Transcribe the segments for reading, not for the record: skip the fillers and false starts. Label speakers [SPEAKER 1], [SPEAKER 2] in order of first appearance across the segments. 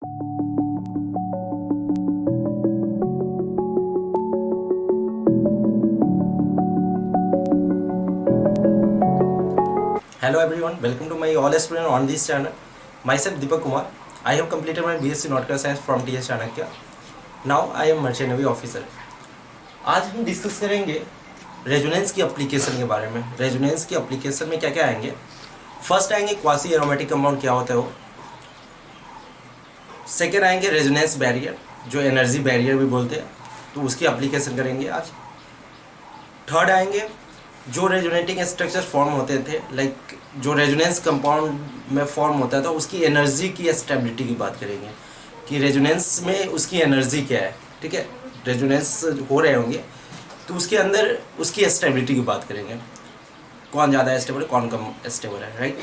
[SPEAKER 1] Hello everyone, welcome to my all student on this channel. Myself Deepak Kumar. I have completed my BSc Nautical Science from TS Chanakya. Now I am Merchant Navy officer. आज हम discuss करेंगे resonance की application के बारे में. Resonance की application में क्या क्या आएंगे. फर्स्ट आएंगे क्वासी एरोमेटिक कंपाउंड क्या होता है वो. सेकेंड आएंगे रेजोनेंस बैरियर, जो एनर्जी बैरियर भी बोलते हैं, तो उसकी एप्लीकेशन करेंगे आज. थर्ड आएंगे जो रेजोनेटिंग स्ट्रक्चर फॉर्म होते थे, लाइक जो रेजोनेंस कंपाउंड में फॉर्म होता था, उसकी एनर्जी की स्टेबिलिटी की बात करेंगे कि रेजोनेंस में उसकी एनर्जी क्या है. ठीक है, रेजोनेंस हो रहे होंगे तो उसके अंदर उसकी स्टेबिलिटी की बात करेंगे, कौन ज़्यादा स्टेबल है कौन कम स्टेबल है, राइट.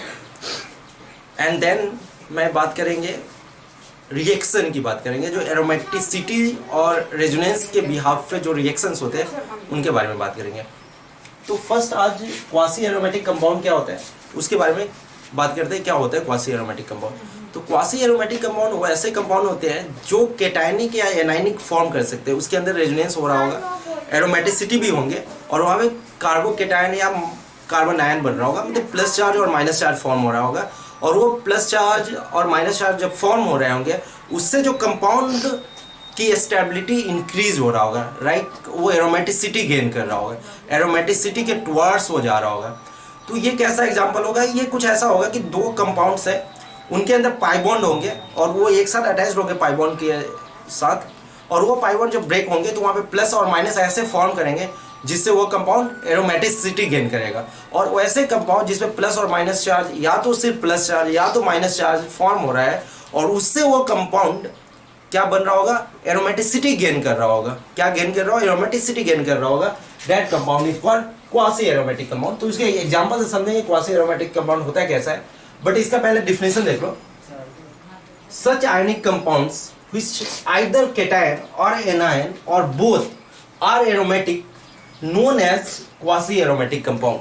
[SPEAKER 1] एंड देन मैं बात करेंगे रिएक्शन की बात करेंगे, जो एरोमेटिसिटी और रेजोनेंस के बिहाफ पे जो रिएक्शंस होते हैं उनके बारे में बात करेंगे. तो फर्स्ट आज क्वासी एरोमेटिक कंपाउंड क्या होता है उसके बारे में बात करते हैं. क्या होता है क्वासी एरोमेटिक कंपाउंड. तो क्वासी एरोमेटिक कंपाउंड वो ऐसे कंपाउंड होते हैं जो कैटायनिक या एनायनिक फॉर्म कर सकते हैं. उसके अंदर रेजोनेंस हो रहा होगा, एरोमेटिसिटी भी होंगे, और वहाँ पे कार्बोकेटायन या कार्बन आयन बन रहा होगा, मतलब प्लस चार्ज और माइनस चार्ज फॉर्म हो रहा होगा. और वो प्लस चार्ज और माइनस चार्ज जब फॉर्म हो रहे होंगे उससे जो कंपाउंड की स्टेबिलिटी इंक्रीज हो रहा होगा, राइट. वो एरोमेटिसिटी गेन कर रहा होगा, एरोमेटिसिटी के टुवर्ड्स हो जा रहा होगा. तो ये कैसा एग्जांपल होगा. ये कुछ ऐसा होगा कि दो कंपाउंड्स है, उनके अंदर पाई बॉन्ड होंगे और वो एक साथ अटैच्ड होंगे पाई बॉन्ड के साथ, और वो पाई बॉन्ड जब ब्रेक होंगे तो वहाँ पे प्लस और माइनस ऐसे फॉर्म करेंगे जिससे वो कंपाउंड एरोमेटिसिटी गेन करेगा. और वैसे कंपाउंड जिसमें प्लस और माइनस चार्ज, या तो सिर्फ प्लस चार्ज या तो माइनस चार्ज फॉर्म हो रहा है, और उससे वो कंपाउंड क्या बन रहा होगा, एरोमेटिसिटी गेन कर रहा होगा. क्या गेन कर रहा होगा, एरोमेटिसिटी गेन कर रहा होगा. That compound is called quasi aromatic compound. तो इसके एग्जांपल से समझेंगे क्वासी एरोमेटिक कंपाउंड होता है कैसा है. बट इसका पहले डिफिनेशन देख लो. Such ionic compounds which either cation और एनायन और both are aromatic known as quasi aromatic compound.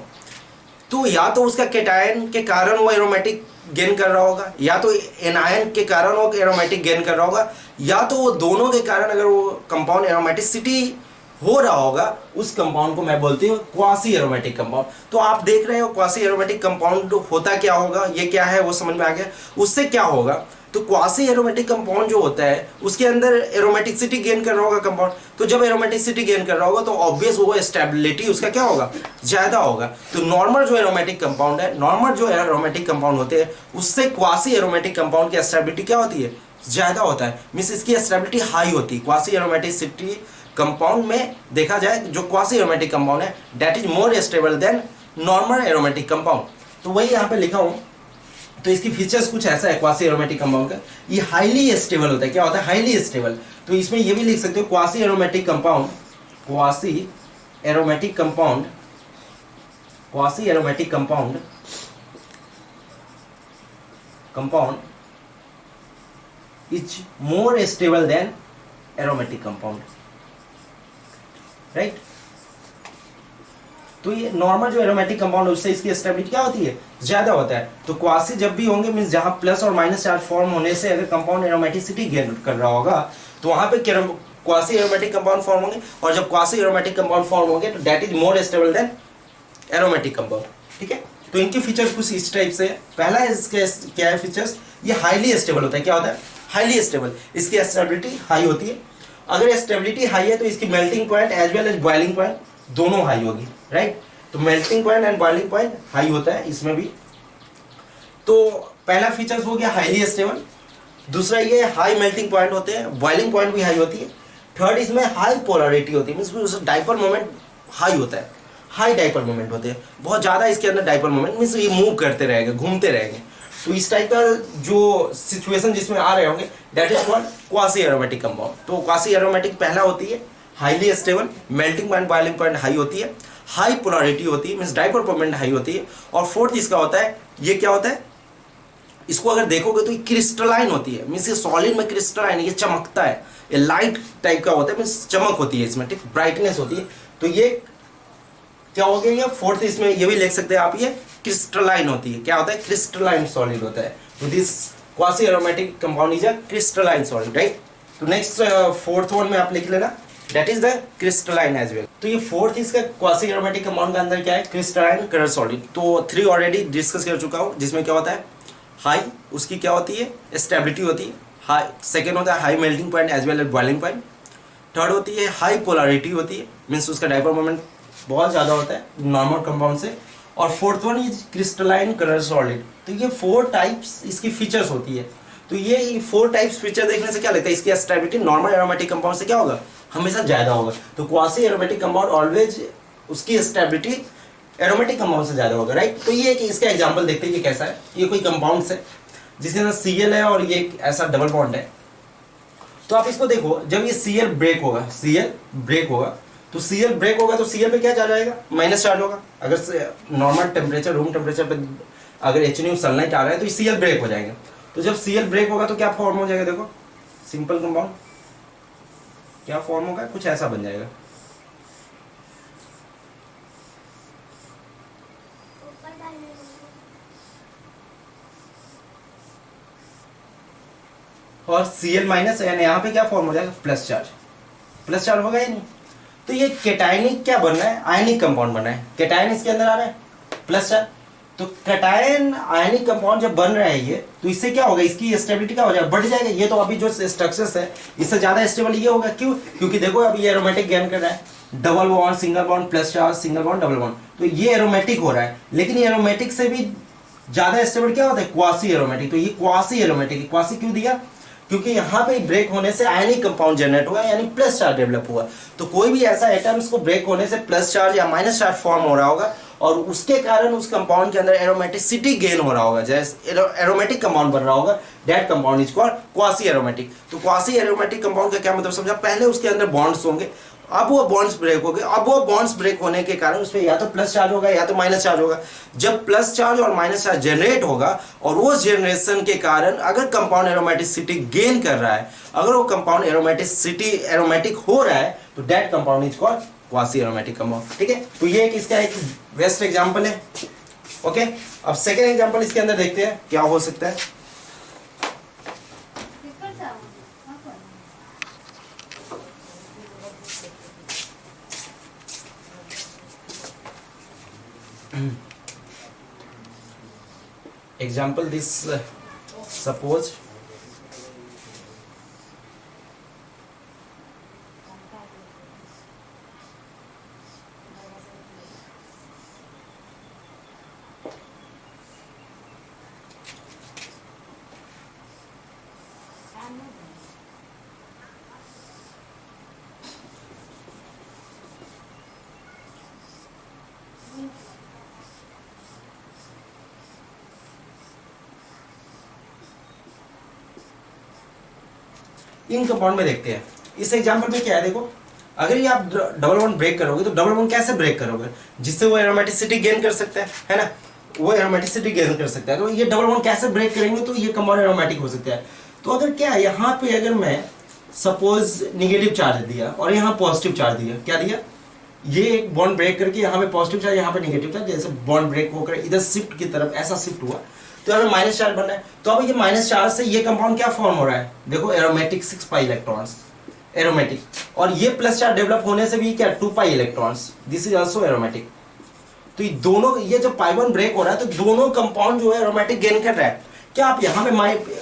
[SPEAKER 1] तो या तो उसका कैटायन के कारण वो एरोमेटिक गेन कर रहा होगा, या तो एनायन के कारण वो एरोमेटिक गेन कर रहा होगा, या तो वो दोनों के कारण अगर वो कंपाउंड एरोमेटिसिटी हो रहा होगा, उस कंपाउंड को मैं बोलती हूँ क्वासी एरोमेटिक कंपाउंड. तो आप देख रहे हो क्वासी एरोमेटिक कंपाउंड होता क्या होगा, ये क्या है वो समझ में आ गया. उससे क्या होगा, तो क्वासी एरोमेटिक कंपाउंड जो होता है उसके अंदर एरोमेटिसिटी गेन कर रहा होगा कंपाउंड. तो जब एरोमेटिसिटी गेन कर रहा होगा तो ऑब्वियस वो स्टेबिलिटी उसका क्या होगा, ज्यादा होगा. तो नॉर्मल जो एरोमेटिक कंपाउंड है, नॉर्मल जो एरोमेटिक कंपाउंड होते हैं उससे क्वासी एरोमेटिक कंपाउंड की स्टेबिलिटी क्या होती है, ज्यादा होता है. मींस इसकी स्टेबिलिटी हाई होती है. क्वासी एरोमेटिसिटी कंपाउंड में देखा जाए जो क्वासी एरोमेटिक कंपाउंड है that is more stable then normal aromatic compound. तो वही यहाँ पे लिखा हूँ. तो इसकी फीचर्स कुछ ऐसा है क्वासी एरोमेटिक कंपाउंड का. ये हाईली स्टेबल होता है. क्या होता है, हाईली स्टेबल. तो इसमें ये भी लिख सकते हो quasi aromatic compound, quasi aromatic compound, quasi aromatic compound compound is more stable then aromatic compound, right. तो ये नॉर्मल जो एरोमेटिक कंपाउंड है उससे इसकी स्टेबिलिटी क्या होती है, ज्यादा होता है. तो क्वासी जब भी होंगे मींस जहां प्लस और माइनस चार्ज फॉर्म होने से अगर कंपाउंड एरोमेटिसिटी गेन कर रहा होगा तो वहां पे क्वासी एरोमेटिक कंपाउंड फॉर्म होंगे. और जब क्वासी एरोमेटिक कंपाउंड फॉर्म होंगे तो that is more stable then aromatic compound. ठीक है, तो इनके फीचर्स कुछ इस टाइप से. पहला इसके क्या है फीचर्स, ये हाईली स्टेबल होता है. क्या होता है, हाईली स्टेबल. इसकी स्टेबिलिटी हाई होती है. अगर स्टेबिलिटी हाई है तो इसकी melting point as well as boiling point दोनों हाई होगी, राइट. तो melting point and boiling point high होता है इसमें भी. तो पहला फीचर्स हो गया हाईली स्टेबल. दूसरा ये हाई मेल्टिंग पॉइंट होते हैं, बॉइलिंग पॉइंट भी हाई होती है. थर्ड इसमें हाई पोलरिटी होती है, मींस डाइपोल मोमेंट हाई होता है, हाई डाइपोल मोमेंट होते हैं, बहुत ज्यादा इसके अंदर डाइपोल मोमेंट, मींस ये मूव करते रहेंगे, घूमते रहेंगे. तो इस टाइप का जो सिचुएशन जिसमें आ रहे होंगे that is called quasi aromatic compound. तो क्वासी एरोमेटिक पहला होती है highly stable, melting point boiling point high होती है, हाई पोलरिटी होती है, मींस डाइपोल मोमेंट हाई होती है. और फोर्थ इसका होता है, ये क्या होता है, इसको अगर देखोगे तो ये क्रिस्टलाइन होती है, मींस ये सॉलिड में क्रिस्टलाइन, ये चमकता है, ये लाइट टाइप का होता है, मींस चमक होती है इसमें, ठीक, ब्राइटनेस होती है. तो ये क्या हो गया, ये फोर्थ. इसमें ये भी लिख सकते हैं आप, ये क्रिस्टलाइन होती है. क्या होता है, क्रिस्टलाइन सॉलिड होता है. तो this quasi aromatic compound is a crystalline solid, right. तो नेक्स्ट फोर्थ वन में आप लिख लेना, that is the crystalline as well. तो ये फोर्थ इसका क्वासी एरोमेटिक कंपाउंड का अंदर क्या है, क्रिस्टलाइन कलर सॉलिड। तो 3 ऑलरेडी डिस्कस कर चुका हूँ, जिसमें क्या होता है, हाई उसकी क्या होती है, स्टेबिलिटी होती है, हाई सेकेंड होता है high melting point as well as boiling point, third होती है हाई पोलरिटी होती है, मीन्स उसका डाइपोल मोमेंट बहुत ज़्यादा होता है नॉर्मल कंपाउंड से, और fourth one is crystalline colour solid. तो ये 4 टाइप्स इसकी फीचर्स होती है। तो ये 4 टाइप्स फीचर देखने से क्या लगता है, इसकी स्टेबिलिटी नॉर्मल एरोमेटिक कंपाउंड से क्या होगा, हमेशा ज़्यादा होगा। तो क्वासी एरोमेटिक कंपाउंड ऑलवेज उसकी स्टेबिलिटी एरोमेटिक कंपाउंड से ज़्यादा होगा, राइट। तो ये इसका एग्जाम्पल देखते हैं कि कैसा है। ये कोई कंपाउंड है जिसके अंदर Cl है और ये एक ऐसा डबल बॉन्ड है। तो आप इसको देखो, जब ये Cl ब्रेक होगा, Cl ब्रेक होगा, तो Cl ब्रेक होगा तो Cl पे क्या चार्ज आएगा, माइनस चार्ज होगा। अगर नॉर्मल टेम्परेचर, रूम टेम्परेचर पे अगर HNO सनलाइट आ रहा है तो Cl ब्रेक हो जाएगा। तो जब Cl ब्रेक होगा तो क्या फॉर्म हो जाएगा, देखो सिंपल कंपाउंड क्या फॉर्म होगा, कुछ ऐसा बन जाएगा। और Cl माइनस यानी यहाँ पे क्या फॉर्म हो जाएगा, प्लस चार्ज होगा या नहीं। तो ये केटायनिक क्या बन रहा है, आयनिक कंपाउंड बन रहा है। केटायन इसके अंदर आ रहा है, प्लस चार्ज। तो केटायन आयनिक कंपाउंड जब बन रहा है ये, तो इससे क्या होगा, इसकी स्टेबिलिटी क्या हो जाएगा, बढ़ जाएगा। ये तो अभी जो स्ट्रक्चर्स है इससे ज्यादा स्टेबल ये होगा, क्यों, क्योंकि देखो अभी ये एरोमेटिक गेन कर रहा है, double bond single bond plus charge, single bond double bond, तो ये एरोमेटिक हो रहा है। लेकिन ये एरोमेटिक से भी ज्यादा स्टेबल क्या होता है, क्वासी एरोमेटिक। तो ये क्वासी एरोमेटिक, क्वासी क्यों दिया, क्योंकि यहाँ पे ब्रेक होने से आयनिक कंपाउंड जनरेट हुआ, यानी प्लस चार्ज डेवलप हुआ। तो कोई भी ऐसा एटम्स को ब्रेक होने से प्लस चार्ज या माइनस चार्ज फॉर्म हो रहा होगा, और उसके कारण उस कंपाउंड के अंदर एरोमेटिसिटी गेन हो रहा होगा, जैसे एरोमेटिक कंपाउंड बन रहा होगा, that compound is called quasi aromatic. तो क्वासी एरोमेटिक कंपाउंड का क्या मतलब समझा, पहले उसके अंदर बॉन्ड्स होंगे, अब वो बॉन्ड्स ब्रेक हो गए, अब वो बॉन्ड्स ब्रेक होने के कारण उसमें या तो प्लस चार्ज होगा या तो माइनस चार्ज होगा। जब प्लस चार्ज और माइनस चार्ज जनरेट होगा, और उस जनरेशन के कारण अगर कंपाउंड एरोमेटिसिटी गेन कर रहा है, अगर वो कंपाउंड एरोमेटिक हो रहा है, तो that compound is called quasi aromatic compound, ठीक है। तो ये इसका एक बेस्ट एग्जांपल है, ओके। अब सेकेंड एग्जांपल इसके अंदर देखते हैं क्या हो सकता है। Example this suppose in compound में देखते हैं। इस एग्जांपल में क्या है, देखो अगर ये आप डबल बॉन्ड ब्रेक करोगे तो डबल बॉन्ड कैसे ब्रेक करोगे, जिससे वो एरोमेटिसिटी गेन कर सकता है ना, वो एरोमेटिसिटी गेन कर सकता है। तो ये डबल बॉन्ड कैसे ब्रेक करेंगे, तो ये कंपाउंड एरोमेटिक हो सकता है। तो अगर क्या है, यहाँ पे अगर मैं सपोज निगेटिव चार्ज दिया और यहाँ पॉजिटिव चार्ज दिया, क्या दिया, ये एक बॉन्ड ब्रेक करके यहाँ पे पॉजिटिव चार्ज, यहाँ पे निगेटिव चार्ज, जैसे बॉन्ड ब्रेक होकर इधर शिफ्ट की तरफ ऐसा शिफ्ट हुआ, तो यहाँ माइनस चार्ज बन रहा है। तो अब ये माइनस चार्ज से ये कंपाउंड क्या फॉर्म हो रहा है, देखो एरोमेटिक 6 पाई इलेक्ट्रॉन्स एरोमेटिक, और ये प्लस चार्ज डेवलप होने से भी क्या 2 pi electrons, this is also aromatic. तो ये दोनों, ये जब पाई बॉन्ड ब्रेक हो रहा है तो दोनों कंपाउंड जो है एरोमेटिक गेन कर रहा है। क्या आप यहाँ पे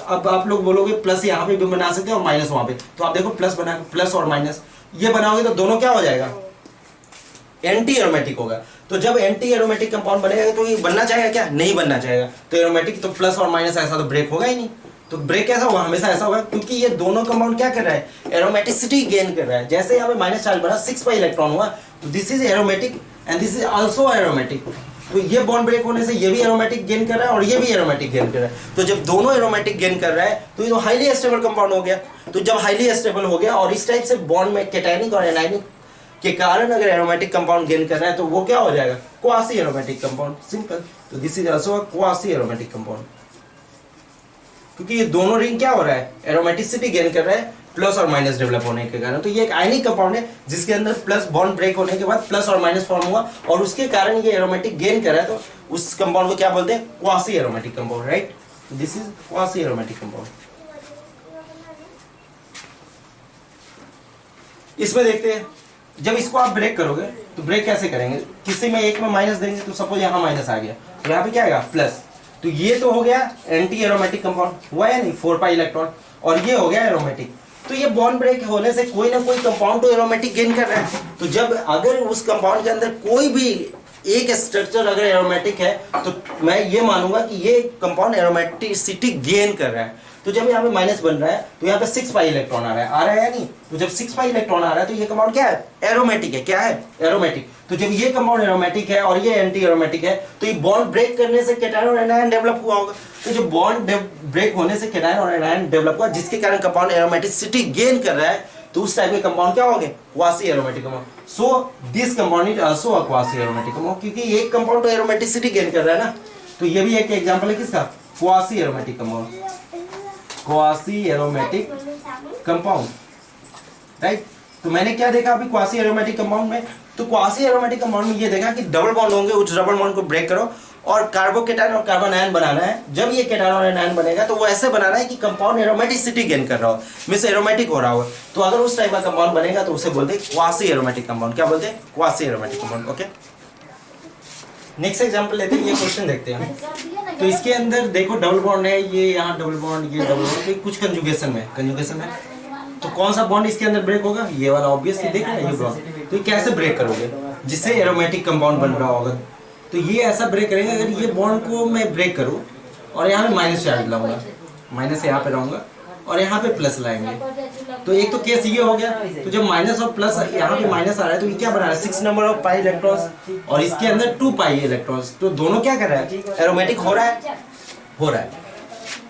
[SPEAKER 1] अब आप लोग बोलोगे प्लस यहाँ पे भी बना सकते हैं और माइनस वहां पे, तो आप देखो प्लस बना, प्लस और माइनस ये बनाओगे तो दोनों क्या हो जाएगा, एंटी एरोमेटिक होगा। तो जब एंटी एरोमेटिक कंपाउंड बनेगा तो ये बनना चाहेगा क्या, नहीं बनना चाहेगा। तो एरोमेटिक तो प्लस और माइनस ऐसा तो ब्रेक होगा ही नहीं। तो ब्रेक कैसा होगा, हमेशा ऐसा होगा, क्योंकि ये दोनों कंपाउंड क्या कर रहा है, एरोमेटिसिटी गेन कर रहा है। जैसे यहाँ पे माइनस चार्ज बना, 6 पाई इलेक्ट्रॉन हुआ, तो this is aromatic and this is also aromatic. तो ये बॉन्ड ब्रेक होने से ये भी एरोमेटिक गेन कर रहा है और ये भी एरोमेटिक गेन कर रहा है। तो जब दोनों एरोमेटिक गेन कर रहा है तो ये तो हाईली स्टेबल कंपाउंड हो गया। तो जब हाईली स्टेबल हो गया और इस टाइप से बॉन्ड में कैटायनिक और एनायनिक के कारण अगर एरोमेटिक कंपाउंड गेन कर रहा है तो वो क्या हो जाएगा, क्वासी एरोमेटिक कंपाउंड, सिंपल। तो this is also a quasi aromatic compound, क्योंकि ये दोनों रिंग क्या हो रहा है, एरोमेटिसिटी गेन कर रहा है प्लस और माइनस डेवलप होने के कारण। तो ये एक आयनिक कंपाउंड है जिसके अंदर प्लस बॉन्ड ब्रेक होने के बाद प्लस और माइनस फॉर्म हुआ और उसके कारण ये एरोमेटिक गेन कर रहा है। तो उस कंपाउंड को क्या बोलते हैं, quasi aromatic compound, right. This is quasi aromatic compound. इसमें देखते हैं, जब इसको आप ब्रेक करोगे तो ब्रेक कैसे करेंगे, किसी में एक में माइनस देंगे, तो सपोज यहाँ माइनस आ गया तो यहाँ पे क्या आएगा प्लस, तो ये तो हो गया एंटी एरोमेटिक कंपाउंड, हुआ है नहीं 4 पाई इलेक्ट्रॉन, और ये हो गया एरोमेटिक। तो ये बॉन्ड ब्रेक होने से कोई ना कोई कंपाउंड तो एरोमेटिक गेन कर रहा है। तो जब अगर उस कंपाउंड के अंदर कोई भी एक स्ट्रक्चर अगर एरोमेटिक है तो मैं ये मानूंगा कि ये कंपाउंड एरोमेटिसिटी गेन कर रहा है। तो जब यहाँ पे माइनस बन रहा है तो यहाँ पे 6 पाई इलेक्ट्रॉन आ रहा है या नहीं, तो जब 6 पाई इलेक्ट्रॉन आ रहा है तो ये कंपाउंड क्या है, एरोमेटिक है। क्या है, एरोमेटिक। तो जब ये कंपाउंड एरोमेटिक है और ये एंटी एरोमेटिक है तो ये बॉन्ड ब्रेक करने से कैटायन और एनायन डेवलप हुआ होगा। तो जो बॉन्ड ब्रेक होने से कैटायन और एनायन डेवलप हुआ जिसके कारण कंपाउंड एरोमेटिसिटी गेन कर रहा है, तो उस टाइप के कंपाउंड क्या होंगे, quasi aromatic compound. So this compound is also a quasi aromatic compound, क्योंकि एक कंपाउंड तो एरोमेटिसिटी गेन कर रहा है ना। तो ये भी एक एग्जांपल है किसका, quasi aromatic compound, quasi aromatic compound, right. तो मैंने क्या देखा अभी क्वासी एरोमेटिक कंपाउंड में, तो क्वासी एरोमेटिक कंपाउंड में ये देखा कि डबल बॉन्ड होंगे, उस डबल बॉन्ड को ब्रेक करो और कार्बोकेटायन और कार्बन आयन बनाना है। जब ये कैटायन और एनायन बनेगा तो वो ऐसे बनाना है कि कंपाउंड एरोमेटिसिटी गेन कर रहा हो, मींस एरोमेटिक हो रहा हो। तो अगर उस टाइप का कंपाउंड बनेगा तो उसे बोलते हैं क्वासी एरोमेटिक कंपाउंड। क्या बोलते हैं, quasi aromatic compound. Okay, next example लेते हैं, ये क्वेश्चन देखते हैं। तो इसके अंदर देखो डबल बॉन्ड है, ये यहाँ डबल बॉन्ड, ये डबल बॉन्ड, तो कुछ कंजुगेशन में तो कौन सा बॉन्ड इसके अंदर ब्रेक होगा, ये वाला ऑब्वियसली देख रहे हैं, ये बॉन्ड। तो ये कैसे ब्रेक करोगे, जिससे एरोमेटिक कंपाउंड बन रहा होगा। तो ये ऐसा ब्रेक करेंगे, अगर ये बॉन्ड को मैं ब्रेक करूँ और यहाँ पे माइनस चार्ज लाऊंगा, माइनस यहाँ पे लाऊंगा और यहाँ पे प्लस लाएंगे, तो एक तो केस ये हो गया। तो जब माइनस और प्लस यहाँ पे माइनस आ रहा है तो ये क्या बना रहा है, 6 नंबर ऑफ पाई इलेक्ट्रॉन्स, और इसके अंदर 2 पाई इलेक्ट्रॉन्स। तो दोनों क्या कर रहा है, एरोमेटिक हो रहा है।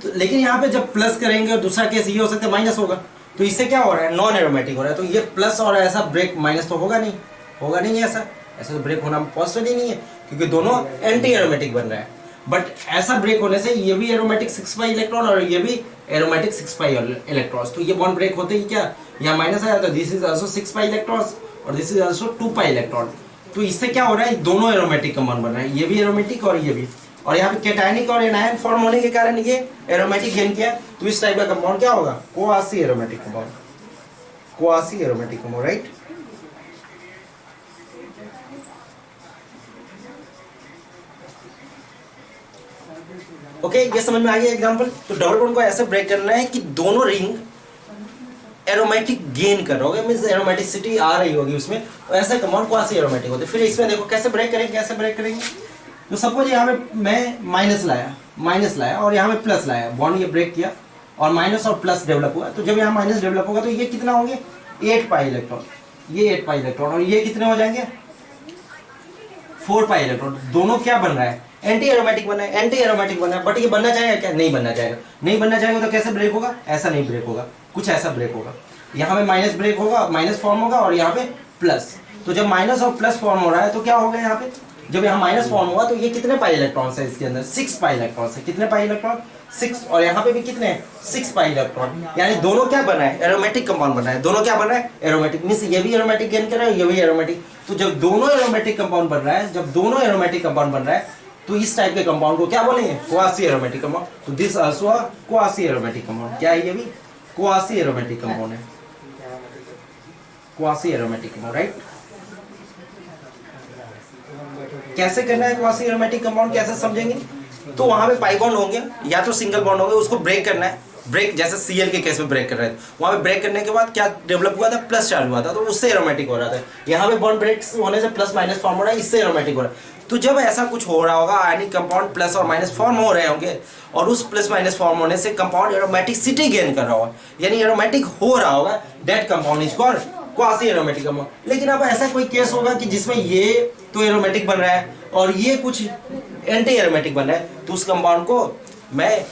[SPEAKER 1] तो लेकिन यहाँ पे जब प्लस करेंगे और दूसरा केस ये हो सकता है माइनस होगा, तो इससे क्या हो रहा है, नॉन एरोमेटिक हो रहा है। तो ये प्लस और ऐसा ब्रेक माइनस तो होगा नहीं ऐसा तो ब्रेक होना पॉसिबल ही नहीं है, क्योंकि दोनों एंटी एरोमेटिक बन रहा है। बट ऐसा ब्रेक होने से ये भी एरोमेटिक 6 पाई इलेक्ट्रॉन और ये भी एरोमेटिक 6 पाई इलेक्ट्रॉन्स, तो ये बॉन्ड ब्रेक होते ही क्या यहाँ माइनस आया, तो this is also 6 pi electrons और this is also 2 pi electron. तो इससे क्या हो रहा है, दोनों एरोमेटिक कंपाउंड बन रहा है, ये भी एरोमेटिक और ये भी, और यहाँ पे कैटायनिक और एनायन फॉर्म होने के कारण ये एरोमेटिक गेन किया। तो इस टाइप का कंपाउंड क्या होगा, quasi aromatic compound, quasi aromatic compound, right. Okay, ये समझ में आ गया एग्जांपल। तो डबल बॉन्ड को ऐसे ब्रेक करना है कि दोनों रिंग एरोमेटिक गेन कर रहा होगा, मींस एरोमेटिसिटी आ रही होगी उसमें, तो ऐसे कंपाउंड क्वासी एरोमेटिक होते हैं। फिर इसमें देखो कैसे ब्रेक करेंगे, तो सपोज यहाँ पे मैं माइनस लाया और यहाँ पे प्लस लाया, बॉन्ड ये ब्रेक किया और माइनस और प्लस डेवलप हुआ। तो जब यहाँ माइनस डेवलप होगा तो ये कितना होंगे, 8 पाई इलेक्ट्रॉन, ये 8 पाई इलेक्ट्रॉन, और ये कितने हो जाएंगे, 4 पाई इलेक्ट्रॉन। दोनों क्या बन रहा है, एंटी एरोमेटिक बन रहा है। बट ये बनना चाहेगा क्या, नहीं बनना चाहेगा। तो कैसे ब्रेक होगा, ऐसा नहीं ब्रेक होगा, कुछ ऐसा ब्रेक होगा। यहाँ पे माइनस ब्रेक होगा, माइनस फॉर्म होगा और यहाँ पे प्लस। तो जब माइनस और प्लस फॉर्म हो रहा है तो क्या होगा, यहाँ पे जब यहाँ माइनस फॉर्म हुआ तो ये कितने पाई इलेक्ट्रॉन्स है इसके अंदर, 6 पाई इलेक्ट्रॉन्स है। कितने पाई इलेक्ट्रॉन, 6, और यहाँ पे भी कितने हैं, 6 पाई इलेक्ट्रॉन। यानी दोनों क्या बना है, एरोमेटिक कंपाउंड बना है। दोनों क्या बना है, एरोमेटिक, मींस ये भी एरोमेटिक गेन कर रहा है, ये भी एरोमेटिक। तो जब दोनों एरोमेटिक कंपाउंड बन रहा है, तो इस टाइप के कंपाउंड को क्या बोलेंगे, क्वासी एरोमेटिक कंपाउंड। तो this also a quasi aromatic compound. क्या है, ये भी क्वासी एरोमेटिक कंपाउंड है, क्वासी एरोमेटिक कंपाउंड, राइट। कैसे करना है क्वासी एरोमेटिक कंपाउंड, कैसे समझेंगे, तो वहां पे पाई बॉन्ड होंगे या तो सिंगल बॉन्ड होंगे, उसको ब्रेक करना है। ब्रेक जैसे Cl के केस में ब्रेक कर रहे थे, वहां पे ब्रेक करने के बाद क्या डेवलप हुआ था, प्लस चार्ज हुआ था, तो उससे एरोमेटिक हो रहा था। यहाँ पे बॉन्ड ब्रेक होने से प्लस माइनस फॉर्म हो रहा है, इससे एरोमेटिक हो रहा है। तो जब ऐसा कुछ हो रहा होगा, आयनिक कंपाउंड प्लस और माइनस फॉर्म हो रहे होंगे, और उस प्लस माइनस फॉर्म होने से कंपाउंड एरोमेटिसिटी गेन कर रहा होगा, यानी एरोमेटिक हो रहा होगा, that compound is called quasi aromatic compound. लेकिन अब ऐसा कोई केस होगा कि जिसमें ये तो एरोमेटिक बन रहा है और ये कुछ एंटी एरोमेटिक बन रहा है, तो उस कंपाउंड को मैं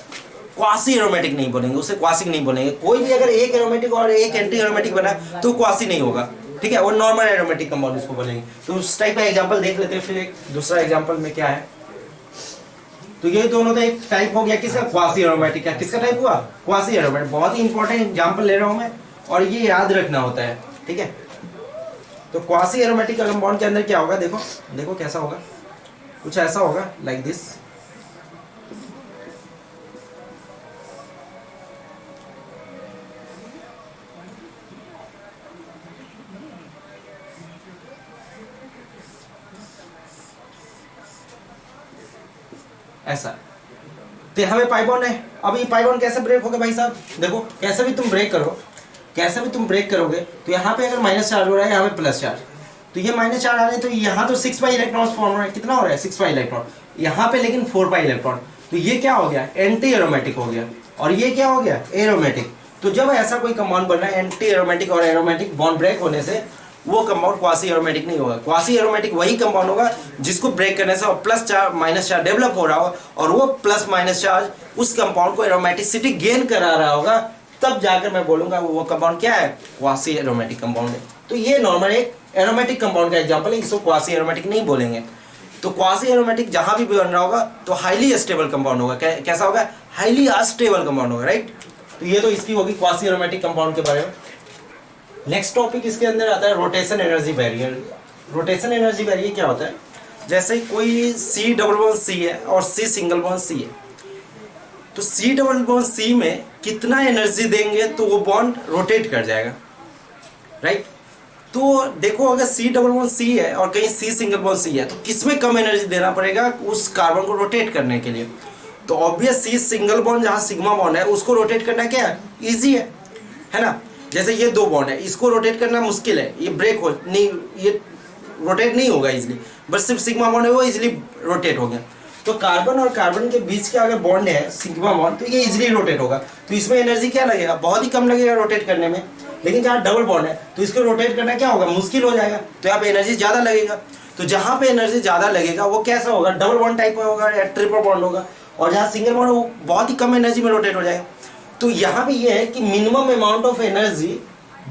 [SPEAKER 1] क्वासी एरोमेटिक नहीं बोलेंगे, उसे क्वासिक नहीं बोलेंगे। कोई भी अगर एक एरोमेटिक और एक एंटी एरोमेटिक बना तो क्वासी नहीं होगा, ठीक है, वो नॉर्मल एरोमेटिक कंपाउंड इसको बोलेंगे। तो उस टाइप का एग्जांपल देख लेते हैं। फिर एक दूसरा एग्जांपल में क्या है, तो ये दोनों तो एक टाइप हो गया, किसका, क्वासी एरोमेटिक का। किसका टाइप हुआ, क्वासी एरोमेटिक। बहुत ही इंपॉर्टेंट एग्जांपल ले रहा हूं मैं, और ये याद रखना होता है, ठीक है। तो क्वासी एरोमेटिक कंपाउंड के अंदर क्या होगा, देखो कैसा होगा, कुछ ऐसा होगा, लाइक दिस। ऐसा। तो यहाँ पे पाई बॉन्ड है। अब ये पाई बॉन्ड कैसे ब्रेक होगा भाई साहब, देखो कैसे भी तुम ब्रेक करो, कैसे भी तुम ब्रेक करोगे, तो यहाँ पे अगर माइनस चार्ज हो रहा है, यहाँ पे प्लस चार्ज, तो ये माइनस चार्ज आ रहे हैं, तो यहाँ तो 6 पाई इलेक्ट्रॉन फॉर्म हो रहा है, कितना हो रहा है 6 पाई इलेक्ट्रॉन, यहाँ पे लेकिन 4 पाई इलेक्ट्रॉन, तो ये क्या हो गया एंटी एरोमेटिक हो गया, और ये क्या हो गया एरोमेटिक। तो जब ऐसा कोई कंपाउंड बन रहा है एंटी एरोमेटिक और एरोमेटिक बॉन्ड ब्रेक होने से, वो कंपाउंड क्वासी एरोमेटिक नहीं होगा। क्वासी एरोमेटिक वही कंपाउंड होगा जिसको ब्रेक करने से और plus charge minus charge develop हो रहा हो, और वो प्लस माइनस चार्ज उस कंपाउंड को एरोमेटिसिटी गेन करा रहा होगा, तब जाकर मैं बोलूंगा वो कंपाउंड क्या है, क्वासी एरोमेटिक कंपाउंड है। तो ये नॉर्मल एक एरोमेटिक कंपाउंड का एग्जांपल है, इसको क्वासी एरोमेटिक नहीं बोलेंगे। तो क्वासी एरोमेटिक जहां भी बन रहा होगा तो हाईली स्टेबल कंपाउंड होगा। कैसा होगा, हाईली अस्टेबल कंपाउंड होगा, राइट। तो ये तो इसकी होगी क्वासी एरोमेटिक कंपाउंड के बारे में। नेक्स्ट टॉपिक इसके अंदर आता है rotation energy barrier. Rotation energy barrier क्या होता है, जैसे कोई C डबल बॉन्ड C है और C सिंगल बॉन्ड C है, तो C डबल बॉन्ड C में कितना एनर्जी देंगे तो वो बॉन्ड रोटेट कर जाएगा, राइट। तो देखो अगर C डबल बॉन्ड C है और कहीं C सिंगल बॉन्ड C है, तो किसमें कम एनर्जी देना पड़ेगा उस कार्बन को रोटेट करने के लिए। तो ऑब्वियस C सिंगल बॉन्ड जहाँ सिग्मा बॉन्ड है उसको रोटेट करना क्या है, ईजी है ना। जैसे ये दो बॉन्ड है, इसको रोटेट करना मुश्किल है, ये ब्रेक हो नहीं, ये रोटेट नहीं होगा इजीली, बट सिर्फ सिग्मा बॉन्ड है वो इजीली रोटेट हो गया। तो कार्बन और कार्बन के बीच का अगर बॉन्ड है सिग्मा बॉन्ड, तो ये इजीली रोटेट होगा। तो इसमें एनर्जी क्या लगेगा, बहुत ही कम लगेगा रोटेट करने में। लेकिन जहाँ डबल बॉन्ड है तो इसको रोटेट करना क्या होगा, मुश्किल हो जाएगा, तो यहाँ पे एनर्जी ज़्यादा लगेगा। तो जहाँ पे एनर्जी ज़्यादा लगेगा वो कैसा होगा, डबल बॉन्ड टाइप में होगा या ट्रिपल बॉन्ड होगा, और जहाँ सिंगल बॉन्ड वो बहुत ही कम एनर्जी में रोटेट हो जाएगा। तो यहाँ पे ये है कि minimum amount of energy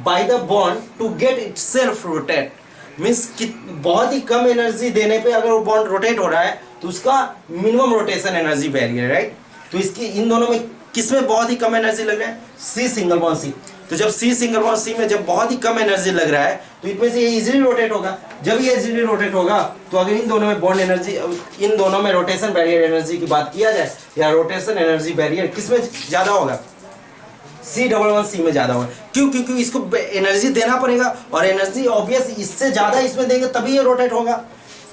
[SPEAKER 1] by the bond to get itself rotate, means कि बहुत ही कम एनर्जी देने पे अगर वो बॉन्ड रोटेट हो रहा है तो उसका minimum rotation energy barrier, right. तो इसकी इन दोनों में किसमें बहुत ही कम एनर्जी लग रहा है, C सिंगल बॉन्ड C। तो जब C सिंगल बॉन्ड C में जब बहुत ही कम एनर्जी लग रहा है तो इसमें से ये इजीली रोटेट होगा। जब ये इजीली रोटेट होगा तो अगर इन दोनों में बॉन्ड एनर्जी, इन दोनों में रोटेशन बैरियर एनर्जी की बात किया जाए, या रोटेशन एनर्जी बैरियर किसमें ज़्यादा होगा, C डबल बॉन्ड C में ज़्यादा होगा। क्यों, क्योंकि इसको एनर्जी देना पड़ेगा, और एनर्जी ऑब्वियस इससे ज़्यादा इसमें देंगे तभी ये रोटेट होगा।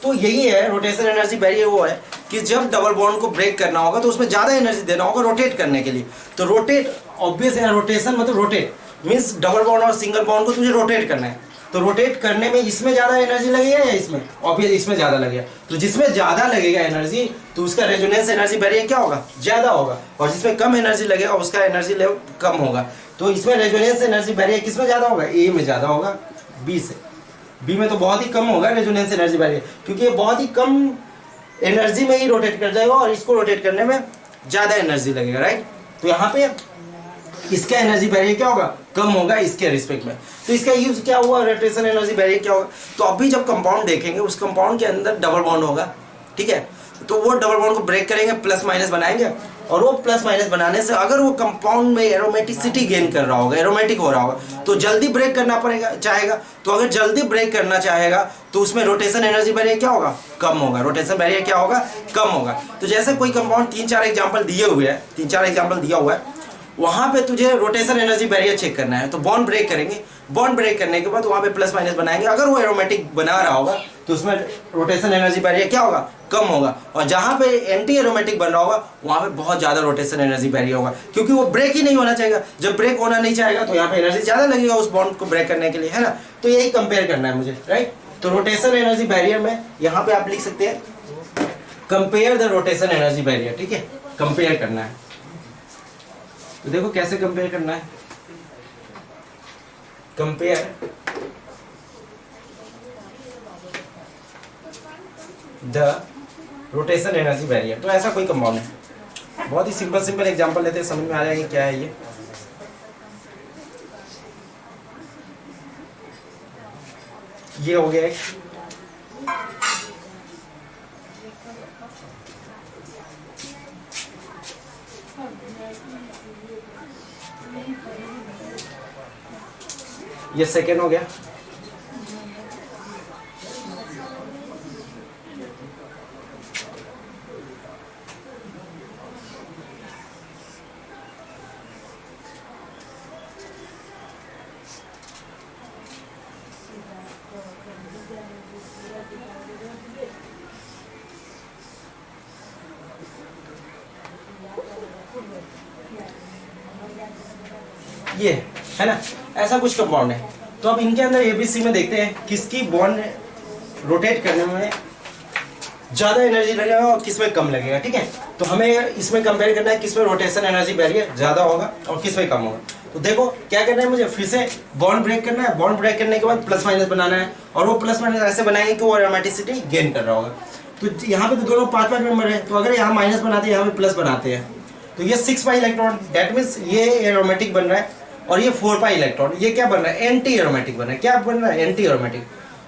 [SPEAKER 1] तो यही है रोटेशन एनर्जी बैरियर, वो है कि जब डबल बॉन्ड को ब्रेक करना होगा तो उसमें ज़्यादा एनर्जी देना होगा रोटेट करने के लिए। तो रोटेट ऑब्वियस है, रोटेशन मतलब रोटेट मीन्स डबल बॉन्ड और सिंगल बॉन्ड को तुझे रोटेट करना है। तो रोटेट करने में इसमें ज़्यादा एनर्जी लगेगा या इसमें, ऑब्वियस इसमें ज़्यादा लगेगा। तो जिसमें ज़्यादा लगेगा एनर्जी तो उसका रेजोनेंस एनर्जी बैरियर क्या होगा, ज़्यादा होगा, और जिसमें कम एनर्जी लगेगा उसका एनर्जी लेवल कम होगा। तो इसमें रेजोनेंस एनर्जी बैरियर किसमें ज़्यादा होगा, A में ज़्यादा होगा B से। B में तो बहुत ही कम होगा रेजोनेंस एनर्जी बैरियर, क्योंकि ये बहुत ही कम एनर्जी में ही रोटेट कर जाएगा और इसको रोटेट करने में ज़्यादा एनर्जी लगेगा, राइट। तो यहाँ पे इसका एनर्जी बैरियर क्या होगा, कम होगा इसके रिस्पेक्ट में। तो इसका यूज क्या हुआ, रोटेशन एनर्जी बैरियर क्या होगा। तो अभी जब कंपाउंड देखेंगे उस कंपाउंड के अंदर डबल बॉन्ड होगा, ठीक है, तो वो डबल बॉन्ड को ब्रेक करेंगे, प्लस माइनस बनाएंगे, और वो प्लस माइनस बनाने से अगर वो कंपाउंड में एरोमेटिसिटी गेन कर रहा होगा, एरोमेटिक हो रहा होगा, तो जल्दी ब्रेक करना पड़ेगा चाहेगा। तो अगर जल्दी ब्रेक करना चाहेगा तो उसमें रोटेशन एनर्जी बैरियर क्या होगा, कम होगा, रोटेशन बैरियर क्या होगा, कम होगा। तो जैसे कोई कंपाउंड 3-4 एग्जाम्पल दिए हुए हैं, 3-4 एग्जाम्पल दिया हुआ है, वहाँ पे तुझे रोटेशन एनर्जी बैरियर चेक करना है। तो बॉन्ड ब्रेक करेंगे, बॉन्ड ब्रेक करने के बाद वहाँ पे प्लस माइनस बनाएंगे, अगर वो एरोमेटिक बना रहा होगा तो उसमें रोटेशन एनर्जी बैरियर क्या होगा, कम होगा, और जहाँ पे एंटी एरोमेटिक बन रहा होगा वहाँ पे बहुत ज़्यादा रोटेशन एनर्जी बैरियर होगा, क्योंकि वो ब्रेक ही नहीं होना चाहिए। जब ब्रेक होना नहीं चाहेगा तो यहाँ पे एनर्जी ज़्यादा लगेगा उस बॉन्ड को ब्रेक करने के लिए, है ना। तो यही कंपेयर करना है मुझे, राइट। तो रोटेशन एनर्जी बैरियर में यहाँ पे आप लिख सकते हैं compare the rotation energy barrier, ठीक है, कंपेयर करना है। तो देखो कैसे कंपेयर करना है, compare the rotation energy barrier. तो ऐसा कोई कंपाउंड है, बहुत ही सिंपल एग्जांपल लेते हैं, समझ में आ जाएगा क्या है ये। हो गया एक, ये सेकेंड हो गया, ये है ना, ऐसा कुछ कंपाउंड है। तो अब इनके अंदर ABC में देखते हैं किसकी बॉन्ड रोटेट करने में ज़्यादा एनर्जी लगेगा और किस में कम लगेगा, ठीक है। तो हमें इसमें कंपेयर करना है किस में रोटेशन एनर्जी बैरियर ज़्यादा होगा और किस में कम होगा। तो देखो क्या करना है, मुझे फिर से बॉन्ड ब्रेक करना है। बॉन्ड ब्रेक करने के बाद प्लस माइनस बनाना है, और वो प्लस माइनस ऐसे बनाएंगे कि वो एरोमेटिसिटी गेन कर रहा होगा। तो यहाँ पे तो दोनों 5-5 मेंबर है, तो अगर यहाँ माइनस बनाते हैं यहाँ पे प्लस बनाते हैं, तो ये 6 पाई इलेक्ट्रॉन, दैट मीन्स ये एरोमेटिक बन रहा है। और ये 4 पाई इलेक्ट्रॉन, ये क्या बन रहा है, एंटी एरोमेटिक बन रहा है। क्या बन रहा है, एंटी एरोमेटिक।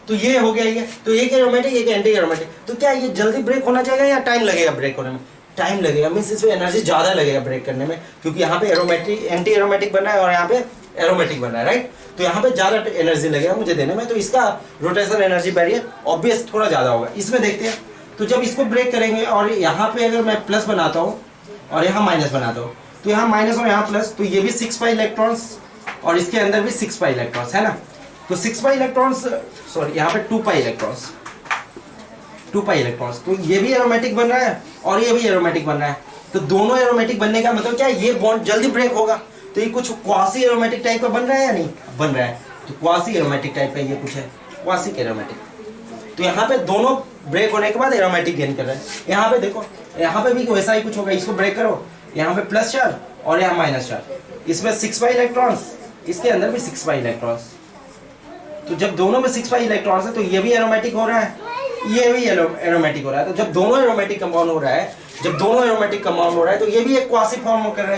[SPEAKER 1] तो ये हो गया ये, तो एक एरोमेटिक एक एंटी एरोमेटिक। तो क्या ये जल्दी ब्रेक होना चाहिए या टाइम लगेगा ब्रेक होने में? टाइम लगेगा, मीन्स इसमें एनर्जी ज़्यादा लगेगा ब्रेक करने में, क्योंकि यहाँ पे एरोमेटिक एंटी एरोमेटिक बन रहा है और यहाँ पे एरोमेटिक बन रहा है, राइट। तो यहाँ पे ज़्यादा एनर्जी लगेगा मुझे देने में, तो इसका रोटेशन एनर्जी बैरियर ऑब्वियस थोड़ा ज़्यादा होगा। इसमें देखते हैं, तो जब इसको ब्रेक करेंगे और यहाँ पे अगर मैं प्लस बनाता हूँ और यहाँ माइनस बनाता हूँ, तो यहाँ माइनस और यहाँ प्लस, तो ये भी 6 पाई इलेक्ट्रॉन्स और इसके अंदर भी 6 पाई इलेक्ट्रॉन्स, है ना। तो 6 पाई इलेक्ट्रॉन्स, सॉरी यहाँ पे 2 पाई इलेक्ट्रॉन्स, 2 पाई इलेक्ट्रॉन्स। तो ये भी एरोमेटिक बन रहा है और ये भी एरोमेटिक बन रहा है। तो दोनों एरोमेटिक बनने का मतलब क्या है, ये बॉन्ड जल्दी ब्रेक होगा। तो ये कुछ क्वासी एरोमेटिक टाइप का बन रहा है या नहीं बन रहा है? तो क्वासी एरोमेटिक टाइप का ये कुछ है, क्वासी एरोमेटिक। तो यहाँ पे दोनों ब्रेक होने के बाद एरोमेटिक गेन कर रहा है। यहाँ पे देखो, यहाँ पे भी वैसा ही कुछ होगा। इसको ब्रेक करो, यहाँ पे प्लस चार्ज और यहाँ माइनस चार्ज। इसमें 6 पाई इलेक्ट्रॉन्स, इसके अंदर भी 6 पाई इलेक्ट्रॉन्स। तो जब दोनों में 6 पाई इलेक्ट्रॉन्स है, तो ये भी एरोमेटिक हो रहा है, ये भी एरोमेटिक हो रहा है। तो जब दोनों एरोमेटिक कंपाउंड हो रहा है, जब दोनों एरोमेटिक कंपाउंड हो रहा है, तो ये भी एक क्वासी फॉर्म कर रहा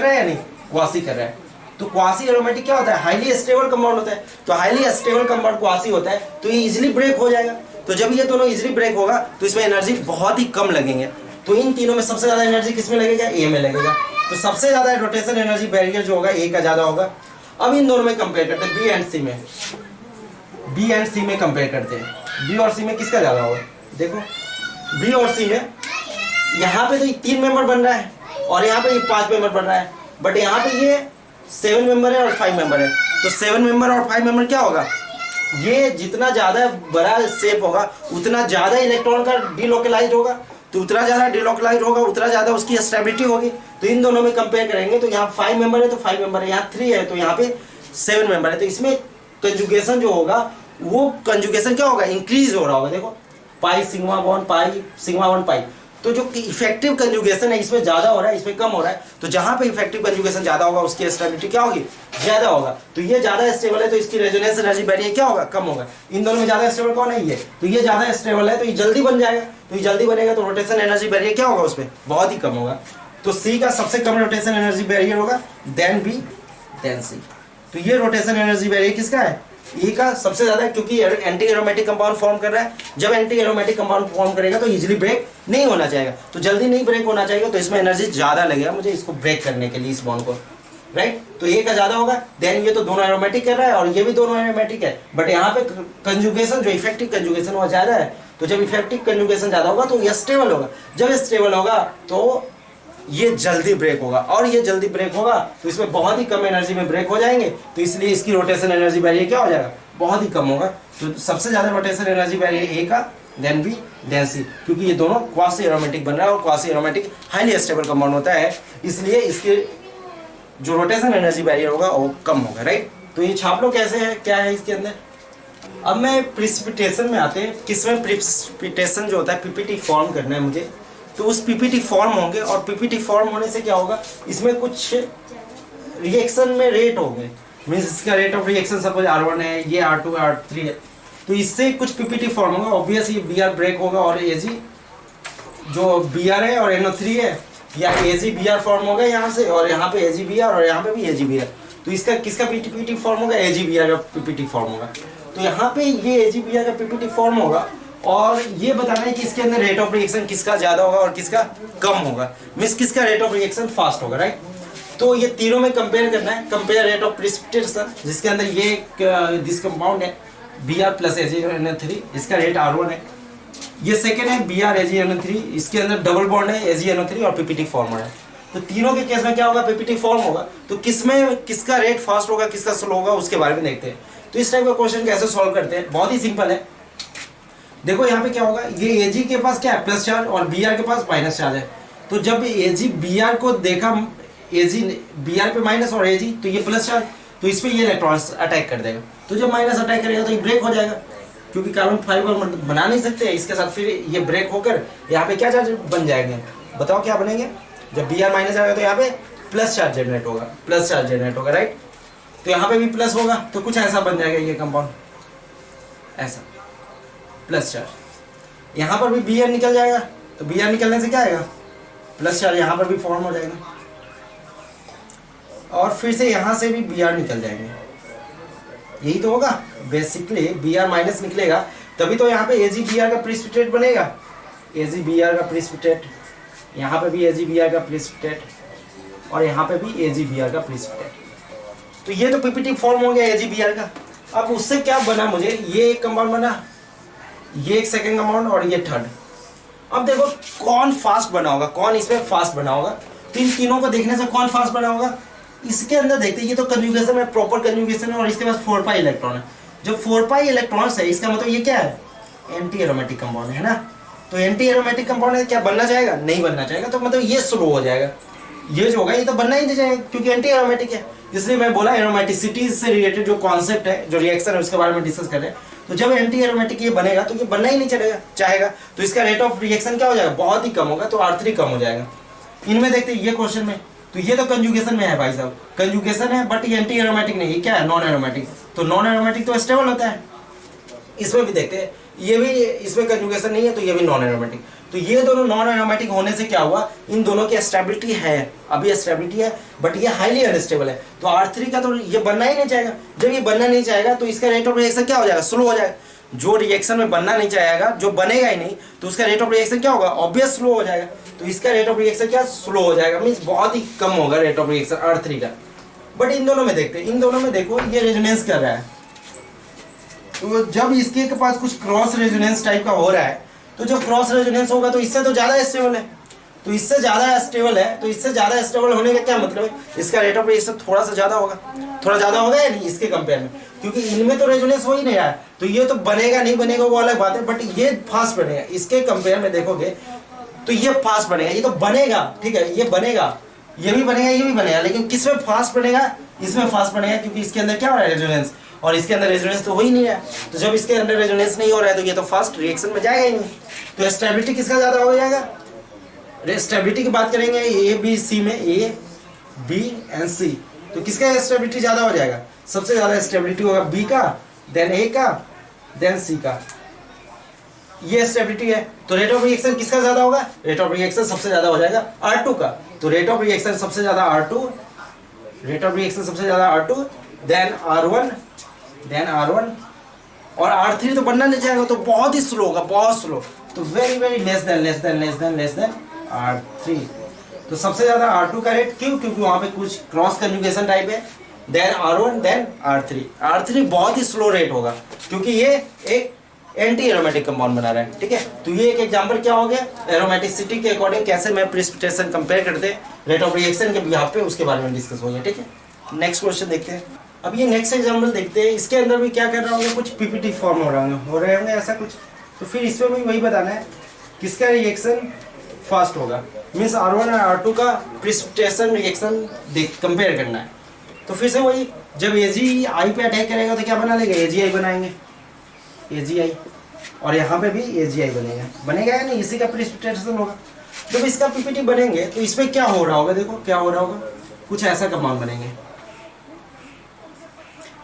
[SPEAKER 1] है या नहीं? क्वासी कर रहा है। तो क्वासी एरोमेटिक क्या होता है, हाईली स्टेबल कंपाउंड होता है। तो हाईली स्टेबल कंपाउंड क्वासी होता है, तो ये इजीली ब्रेक हो जाएगा। तो जब ये दोनों इजीली ब्रेक होगा, तो इसमें एनर्जी बहुत ही कम लगेंगे। तो इन तीनों में सबसे ज्यादा एनर्जी किसमें लगेगा, ए में लगेगा। तो सबसे ज्यादा रोटेशन एनर्जी बैरियर जो होगा ए का ज्यादा होगा। अब इन दोनों में कंपेयर करते हैं, बी एंड सी में, बी एंड सी में कंपेयर करते हैं। बी और सी में किसका ज्यादा होगा? देखो बी और सी में यहाँ पे तो 3 मेंबर बन रहा है और यहाँ पे 5 मेंबर बन रहा है, बट यहाँ पे ये 7 मेंबर है और 5 मेंबर है। तो 7 मेंबर और 5 मेंबर क्या होगा, ये जितना ज्यादा बड़ा शेप होगा उतना ज्यादा इलेक्ट्रॉन का डिलोकलाइज होगा। तो उतना ज्यादा डिलोकलाइज होगा उतना ज्यादा उसकी स्टेबिलिटी होगी। तो इन दोनों में कंपेयर करेंगे, तो यहाँ 5 मेंबर है तो 5 मेंबर है, यहाँ 3 है तो यहाँ पे 7 मेंबर है। तो इसमें कंजुगेशन जो होगा, वो कंजुगेशन क्या होगा, इंक्रीज हो रहा होगा। देखो pi sigma bond pi sigma bond pi. तो जो इफेक्टिव कंजुगेशन है इसमें ज्यादा हो रहा है, इसमें कम हो रहा है। तो जहां पे इफेक्टिव कंजुगेशन ज्यादा होगा उसकी स्टेबिलिटी क्या होगी, ज्यादा होगा। तो ये ज्यादा स्टेबल है तो इसकी रेजोनेंस एनर्जी बैरियर क्या होगा, कम होगा। इन दोनों में ज्यादा स्टेबल कौन है, ये। तो ये ज्यादा स्टेबल है तो ये जल्दी बन जाएगा। तो ये जल्दी बनेगा तो रोटेशन एनर्जी बैरियर क्या होगा, उसमें बहुत ही कम होगा। तो सी का सबसे कम रोटेशन एनर्जी बैरियर होगा, देन बी, देन सी। तो ये रोटेशन एनर्जी बैरियर किसका है, ए का सबसे ज्यादा है, क्योंकि एंटी एरोमेटिक कंपाउंड फॉर्म कर रहा है। जब एंटी एरोमेटिक कंपाउंड फॉर्म करेगा तो इजीली ब्रेक नहीं होना चाहिए, तो जल्दी नहीं ब्रेक होना चाहिए। तो इसमें एनर्जी ज्यादा लगेगा मुझे इसको ब्रेक करने के लिए, इस बॉन्ड को, राइट। तो ए का ज्यादा होगा। देन ये तो दोनों एरोमेटिक कर रहा है और ये भी दोनों एरोमेटिक है, बट यहाँ पे कंजुगेशन जो इफेक्टिव कंजुगेशन वो ज्यादा है। तो जब इफेक्टिव कंजुगेशन ज्यादा होगा तो ये स्टेबल होगा। जब स्टेबल होगा तो ये जल्दी ब्रेक होगा, और ये जल्दी ब्रेक होगा तो इसमें बहुत ही कम एनर्जी में ब्रेक हो जाएंगे। तो इसलिए इसकी रोटेशन एनर्जी बैरियर क्या हो जाएगा, बहुत ही कम होगा। तो सबसे ज्यादा रोटेशन एनर्जी बैरियर ए का, देन बी, देन सी, क्योंकि ये दोनों क्वासी एरोमेटिक बन रहा है और quasi aromatic highly stable compound होता है, इसलिए इसके जो रोटेशन एनर्जी बैरियर होगा वो कम होगा, राइट। तो ये छाप लो कैसे है, क्या है इसके अंदर। अब मैं प्रिसिपिटेशन में आते हैं, किसमें प्रिसिपिटेशन जो होता है, पीपीटी फॉर्म करना है मुझे। तो उस पीपीटी फॉर्म होंगे, और पीपीटी फॉर्म होने से क्या होगा, इसमें कुछ रिएक्शन में रेट होंगे। मीन्स इसका rate of reaction suppose R1 है, ये R2 है, R3 है, तो इससे कुछ पीपीटी फॉर्म होगा। ऑब्वियस ये Br ब्रेक होगा और Ag जो Br है और NO3 है, या AgBr फॉर्म होगा यहाँ से, और यहाँ पे AgBr और यहाँ पे भी AgBr। तो इसका किसका पीपीटी फॉर्म होगा, AgBr का पीपीटी फॉर्म होगा। तो यहाँ पे ये AgBr का पीपीटी फॉर्म होगा, और ये बताना है कि इसके अंदर रेट ऑफ रिएक्शन किसका ज्यादा होगा और किसका कम होगा, मींस किसका रेट ऑफ रिएक्शन फास्ट होगा, राइट। तो ये तीनों में कंपेयर करना है, कंपेयर रेट ऑफ प्रिसिपिटेशन, जिसके अंदर ये दिस कंपाउंड है Br प्लस AgNO3, इसका रेट R1 है। ये सेकेंड है Br AgNO3, इसके अंदर डबल बॉन्ड है AgNO3 और पीपीटी फॉर्म है। तो तीनों के केस में क्या होगा, पीपीटी फॉर्म होगा। तो किसमें किसका रेट फास्ट होगा किसका स्लो होगा उसके बारे में देखते हैं। तो इस टाइप का क्वेश्चन कैसे सॉल्व करते हैं, बहुत ही सिंपल है। देखो यहाँ पे क्या होगा, ये Ag के पास क्या है, प्लस चार्ज, और Br के पास माइनस चार्ज है। तो जब Ag Br को देखा Ag Br पे माइनस और Ag, तो ये प्लस चार्ज, तो इस पे ये इलेक्ट्रॉन्स अटैक कर देगा। तो जब माइनस अटैक करेगा तो ये ब्रेक हो जाएगा, क्योंकि कार्बन फाइबर बना नहीं सकते, इसके साथ फिर ये ब्रेक होकर यहाँ पे क्या चार्ज बन जाएंगे, बताओ क्या बनेंगे। जब Br माइनस आएगा तो यहाँ पे प्लस चार्ज जनरेट होगा, प्लस चार्ज जनरेट होगा, राइट। तो यहाँ पे भी प्लस होगा, तो कुछ ऐसा बन जाएगा ये कंपाउंड, ऐसा प्लस चार्ज। यहाँ पर भी Br निकल जाएगा, तो Br निकलने से क्या आएगा, प्लस चार्ज यहाँ पर भी फॉर्म हो जाएगा, और फिर से यहाँ से भी Br निकल जाएंगे, यही तो होगा बेसिकली। Br माइनस निकलेगा तभी तो यहाँ पे AgBr का प्रेसिपिटेट बनेगा, AgBr का प्रेसिपिटेट, यहाँ पे भी AgBr का प्रेसिपिटेट, और यहाँ पे भी AgBr का प्रेसिपिटेट। तो ये तो पीपीटी फॉर्म हो गया AgBr का। अब उससे क्या बना, मुझे ये एक कंपाउंड बना, ये एक सेकंड कंपाउंड और ये थर्ड। अब देखो कौन फास्ट बना होगा, कौन इसमें फास्ट बना होगा। तो इन तीनों को देखने से कौन फास्ट बना होगा, इसके अंदर देखते हैं, ये तो कंजुगेशन है, प्रॉपर कंजुगेशन है, और इसके पास 4 पाई इलेक्ट्रॉन है। जब 4 पाई इलेक्ट्रॉन्स है, इसका मतलब ये क्या है, एंटी एरोमेटिक कंपाउंड है ना। तो एंटी एरोमेटिक कंपाउंड है, क्या बनना चाहेगा, नहीं बनना चाहेगा, तो मतलब ये स्लो हो जाएगा, ये जो होगा ये तो बनना ही नहीं चाहेगा, क्योंकि एंटी एरोमेटिक है। इसलिए मैं बोला एरोमेटिसिटी से रिलेटेड जो कॉन्सेप्ट है, जो रिएक्शन है, उसके बारे में डिस्कस कर रहे हैं। तो जब एंटी एरोमेटिक ये बनेगा तो ये बनना ही नहीं चलेगा चाहेगा, तो इसका रेट ऑफ रिएक्शन क्या हो जाएगा, बहुत ही कम होगा, तो R3 कम हो जाएगा। इनमें देखते हैं ये क्वेश्चन में, तो ये तो कंजुगेशन में है भाई साहब, कंजुगेशन है, बट ये एंटी एरोमेटिक नहीं, ये क्या है, नॉन एरोमेटिक। तो नॉन एरोमेटिक तो स्टेबल होता है। इसमें भी देखते हैं, ये भी, इसमें कंजुगेशन नहीं है, तो ये भी नॉन एरोमेटिक। तो ये दोनों नॉन एरोमेटिक होने से क्या हुआ, इन दोनों की स्टेबिलिटी है, अभी स्टेबिलिटी है, बट ये हाईली अनस्टेबल है। तो R3 का तो ये बनना ही नहीं चाहेगा। जब ये बनना नहीं चाहेगा तो इसका रेट ऑफ रिएक्शन क्या हो जाएगा, स्लो हो जाएगा। जो रिएक्शन में बनना नहीं चाहेगा, जो बनेगा ही नहीं, तो उसका रेट ऑफ रिएक्शन क्या होगा, ऑब्वियस स्लो हो जाएगा। तो इसका रेट ऑफ रिएक्शन क्या, स्लो हो जाएगा, मीन्स बहुत ही कम होगा रेट ऑफ रिएक्शन R3 का। बट इन दोनों में देखते हैं, इन दोनों में देखो ये रेजोनेंस कर रहा है, तो जब इसके पास कुछ क्रॉस रेजोनेंस टाइप का हो रहा है, तो जब क्रॉस रेजोनेंस होगा तो इससे तो ज़्यादा स्टेबल है, तो इससे ज़्यादा स्टेबल है, तो इससे ज़्यादा स्टेबल होने का क्या मतलब है, इसका रेट ऑफ रिएक्शन थोड़ा सा ज़्यादा होगा, थोड़ा ज़्यादा होगा या नहीं इसके कंपेयर में, क्योंकि इनमें तो रेजोनेंस हो ही नहीं रहा है। तो ये तो बनेगा नहीं बनेगा वो अलग बात है, बट ये फास्ट बनेगा। इसके कंपेयर में देखोगे तो ये फास्ट बनेगा, ये तो बनेगा, ठीक है, ये बनेगा, ये भी बनेगा, ये भी बनेगा, लेकिन किस में फास्ट बनेगा, इसमें फास्ट बनेगा, क्योंकि इसके अंदर क्या हो रहा है, रेजोनेंस, और इसके अंदर रेजोनेंस तो हो ही नहीं रहा है। तो जब इसके अंदर रेजोनेंस नहीं हो रहा है तो ये तो फास्ट रिएक्शन में जाएगा ही नहीं। तो स्टेबिलिटी किसका ज़्यादा हो जाएगा, स्टेबिलिटी की बात करेंगे ए बी सी में, ए बी एंड सी, तो किसका स्टेबिलिटी ज़्यादा हो जाएगा, सबसे ज़्यादा स्टेबिलिटी होगा बी का, देन ए का, देन सी का, ये स्टेबिलिटी है। तो रेट ऑफ रिएक्शन किसका ज़्यादा होगा, रेट ऑफ रिएक्शन सबसे ज़्यादा हो जाएगा R2 का। तो रेट ऑफ रिएक्शन सबसे ज़्यादा R2, रेट ऑफ रिएक्शन सबसे ज़्यादा R2, then R1, then R1, और R3 तो बनना नहीं चाहेगा, तो बहुत ही स्लो होगा, बहुत स्लो, तो very very less than less than less than less than R3। तो सबसे ज़्यादा R2 का रेट, क्यों, क्योंकि वहाँ पे कुछ क्रॉस कंजुगेशन टाइप है, then R1, then R3। R3 बहुत ही स्लो रेट होगा, क्योंकि ये एक एंटी एरोमेटिक कंपाउंड बना रहा है, ठीक है। तो ये एक एग्जांपल क्या हो गया, एरोमेटिसिटी के अकॉर्डिंग कैसे मैं प्रेसिपिटेशन कंपेयर करते हैं रेट ऑफ रिएक्शन के बिहाफ पे, उसके बारे में डिस्कस हो गया, ठीक है। नेक्स्ट क्वेश्चन देखते हैं। अब ये नेक्स्ट एग्जांपल देखते हैं, इसके अंदर भी क्या कर रहा होंगे, कुछ पीपीटी फॉर्म हो रहे होंगे ऐसा कुछ। तो फिर इसमें भी वही बताना है किसका रिएक्शन फास्ट होगा, मीन्स R1 और R2 का प्रेसिपिटेशन रिएक्शन कंपेयर करना है। तो फिर से वही, जब AgI पे अटैक करेगा तो क्या बना लेगा, AgI बनाएंगे, AgI, और यहाँ पे भी AgI बनेगा या नहीं, इसी का प्रेसिपिटेशन होगा। जब इसका पीपीटी बनेंगे तो इसमें क्या हो रहा होगा, देखो क्या हो रहा होगा, कुछ ऐसा कंपाउंड बनेंगे,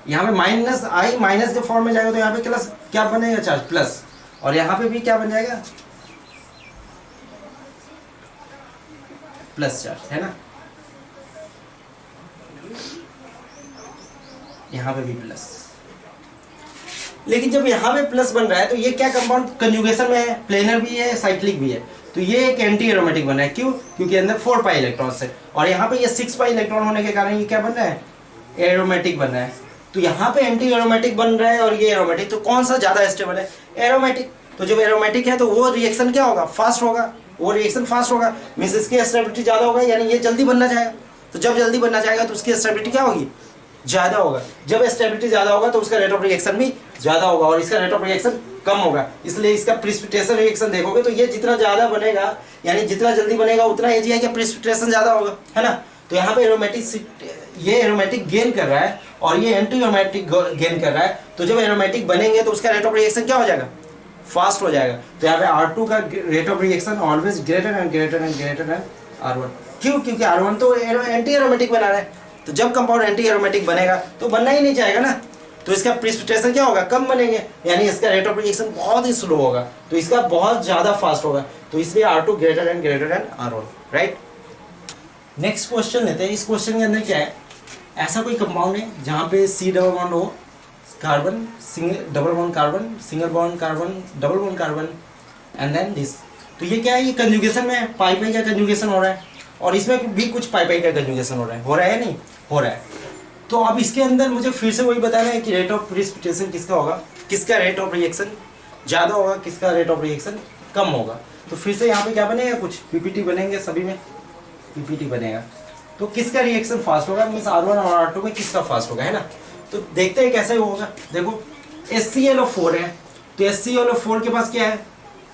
[SPEAKER 1] यहाँ पे माइनस आई माइनस के फॉर्म में जाएगा, तो यहाँ पे प्लस क्या बनेगा, चार्ज प्लस, और यहाँ पे भी क्या बन जाएगा, प्लस चार्ज, है ना, यहाँ पे भी प्लस। लेकिन जब यहाँ पे प्लस बन रहा है तो ये क्या कंपाउंड कंजुगेशन में है, प्लेनर भी है, साइक्लिक भी है, तो ये एक एंटी एरोमेटिक बन रहा है, क्यों, क्योंकि अंदर 4 पाई इलेक्ट्रॉन्स है, और यहाँ पे ये 6 पाई इलेक्ट्रॉन होने के कारण ये क्या बन रहा है, एरोमेटिक बन रहा है। तो यहाँ पे एंटी एरोमेटिक बन रहा है और ये एरोमेटिक, तो कौन सा ज़्यादा स्टेबल है, एरोमेटिक। तो जब एरोमेटिक है तो वो रिएक्शन क्या होगा, फास्ट होगा, वो रिएक्शन फास्ट होगा, मीन्स इसकी स्टेबिलिटी ज़्यादा होगा, यानी ये जल्दी बनना चाहेगा। तो जब जल्दी बनना चाहेगा तो उसकी स्टेबिलिटी क्या होगी, ज़्यादा होगा। जब स्टेबिलिटी ज़्यादा होगा तो उसका रेट ऑफ रिएक्शन भी ज़्यादा होगा, और इसका रेट ऑफ रिएक्शन कम होगा। इसलिए इसका प्रेसिपिटेशन रिएक्शन देखोगे तो ये जितना ज़्यादा बनेगा, यानी जितना जल्दी बनेगा उतना AgI का प्रेसिपिटेशन ज़्यादा होगा, है ना। तो यहाँ पे ये एरोमेटिक गेन कर रहा है और ये एंटी एरोमेटिक गेन कर रहा है, तो जब एरोमेटिक बनेंगे तो उसका रेट ऑफ रिएक्शन क्या हो जाएगा, फास्ट हो जाएगा। तो यहाँ पे R2 का rate of reaction always greater and greater and greater and R1। क्यों? क्योंकि R1 तो एंटी एरोमेटिक बना रहा है, तो जब कंपाउंड एंटी एरोमेटिक बनेगा तो बनना ही नहीं चाहेगा ना, तो इसका प्रिसिपिटेशन क्या होगा, कम बनेंगे, यानी इसका रेट ऑफ रिएक्शन बहुत ही स्लो होगा, तो इसका बहुत ज़्यादा फास्ट होगा, तो इसलिए R2 greater and R1, right. Next question लेते हैं। इस क्वेश्चन के अंदर क्या है, ऐसा कोई कंपाउंड है जहाँ पे C double bond O carbon, double bond carbon, single bond carbon, double bond carbon and then this. तो ये क्या है, ये कंजुगेशन में है, पाई पाई का कंजुगेशन हो रहा है, और इसमें भी कुछ पाई पाई का कंजुगेशन हो रहा है नहीं हो रहा है। तो अब इसके अंदर मुझे फिर से वही बताना है कि रेट ऑफ प्रिसिपिटेशन किसका होगा, किसका रेट ऑफ रिएक्शन ज़्यादा होगा, किसका रेट ऑफ रिएक्शन कम होगा। तो फिर से यहाँ पे क्या बनेगा, कुछ पीपीटी बनेंगे, सभी में पीपीटी बनेगा। तो किसका रिएक्शन फास्ट होगा, मीन्स R1 और R2 में किसका फास्ट होगा, है ना। तो देखते हैं कैसे होगा। देखो HClO4 है, तो HClO4 के पास क्या है,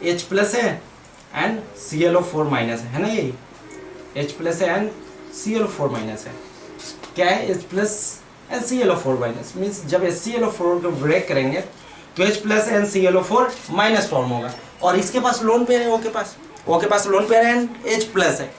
[SPEAKER 1] H प्लस है एंड ClO4 माइनस है ना, यही H प्लस है एंड ClO4 माइनस है। क्या है, H plus and ClO4 minus, means जब HClO4 को ब्रेक करेंगे तो H plus and ClO4 minus form होगा, और इसके पास लोन पेयर है, O के पास लोन पेयर है एंड H प्लस है,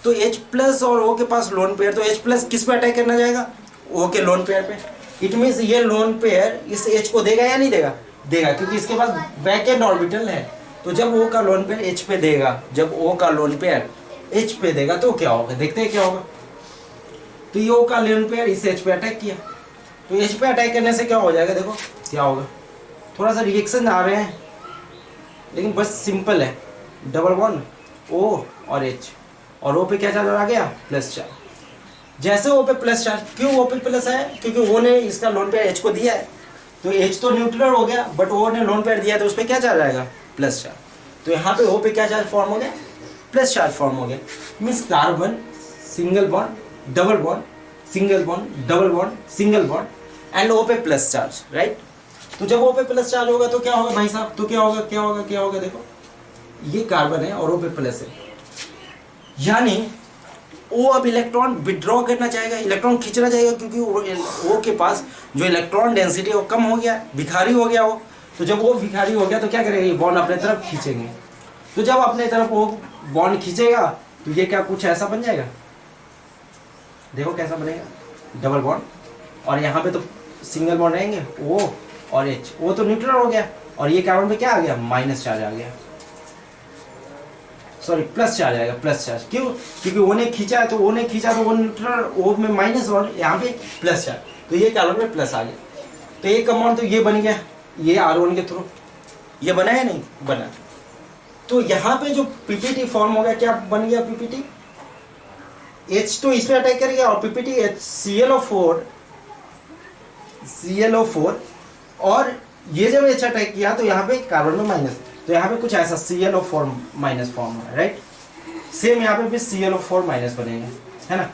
[SPEAKER 1] तो H प्लस और O के पास लोन पेयर, तो H प्लस किस पे अटैक करना जाएगा, O के लोन पेयर पे। इट मीन्स ये लोन पेयर इस H को देगा या नहीं देगा, देगा, क्योंकि इसके पास बैक एंड ऑर्बिटल है। तो जब O का लोन पेयर H पे देगा, जब O का लोन पेयर H पे देगा तो क्या होगा, देखते हैं क्या होगा। तो ये O का लोन पेयर इस H पे अटैक किया, तो H पे अटैक करने से क्या हो जाएगा, देखो क्या होगा। थोड़ा सा रिएक्शन आ रहे हैं लेकिन बस सिंपल है, डबल बॉन्ड O और H, और O पे क्या चार्ज आ गया, प्लस चार्ज। जैसे O पे प्लस चार्ज, क्यों O पे प्लस है, क्योंकि O ने इसका लोन पेयर H को दिया है, तो H तो न्यूट्रल हो गया, बट O ने लोन पेयर दिया है तो उस पर क्या चार्ज आएगा, प्लस चार्ज। तो यहाँ पे O पे क्या चार्ज फॉर्म हो गया, प्लस चार्ज फॉर्म हो गया। Means carbon single bond double bond, single bond double bond, single bond and O पे प्लस चार्ज, राइट। तो जब O पे प्लस चार्ज होगा तो क्या होगा भाई साहब, तो क्या होगा क्या होगा क्या होगा, देखो ये कार्बन है और O पे प्लस है, यानी O अब इलेक्ट्रॉन विड्रॉ करना चाहेगा, इलेक्ट्रॉन खींचना चाहेगा, क्योंकि O के पास जो इलेक्ट्रॉन डेंसिटी है वो कम हो गया, भिखारी हो गया वो। तो जब वो भिखारी हो गया तो क्या करेगा, ये बॉन्ड अपने तरफ खींचेंगे। तो जब अपने तरफ वो बॉन्ड खींचेगा तो ये क्या कुछ ऐसा बन जाएगा, देखो कैसा बनेगा, डबल बॉन्ड, और यहाँ पे तो सिंगल बॉन्ड रहेंगे O और H। O तो न्यूट्रल हो गया और ये कार्बन पे क्या आ गया, माइनस चार्ज आ गया, सॉरी प्लस चार्ज आएगा, प्लस चार्ज। क्यों, क्योंकि O ने खींचा तो O ने खींचा तो वो न्यूट्रल, O में माइनस और यहाँ पे प्लस चार्ज, तो ये कार्बन में प्लस आ गया। तो ये कंपाउंड तो ये बन गया, ये R1 के थ्रू ये बना है, नहीं बना। तो यहाँ पे जो पीपीटी फॉर्म हो गया, क्या बन गया पीपीटी, H तो इस पे अटैक करेगा और पीपीटी ClO4 और ये जब H अटैक किया तो यहाँ पे कार्बन में माइनस, तो यहाँ पे कुछ ऐसा ClO4 माइनस फॉर्म हो रहा है, राइट। सेम यहाँ पे भी ClO4 माइनस बनेंगे, है ना,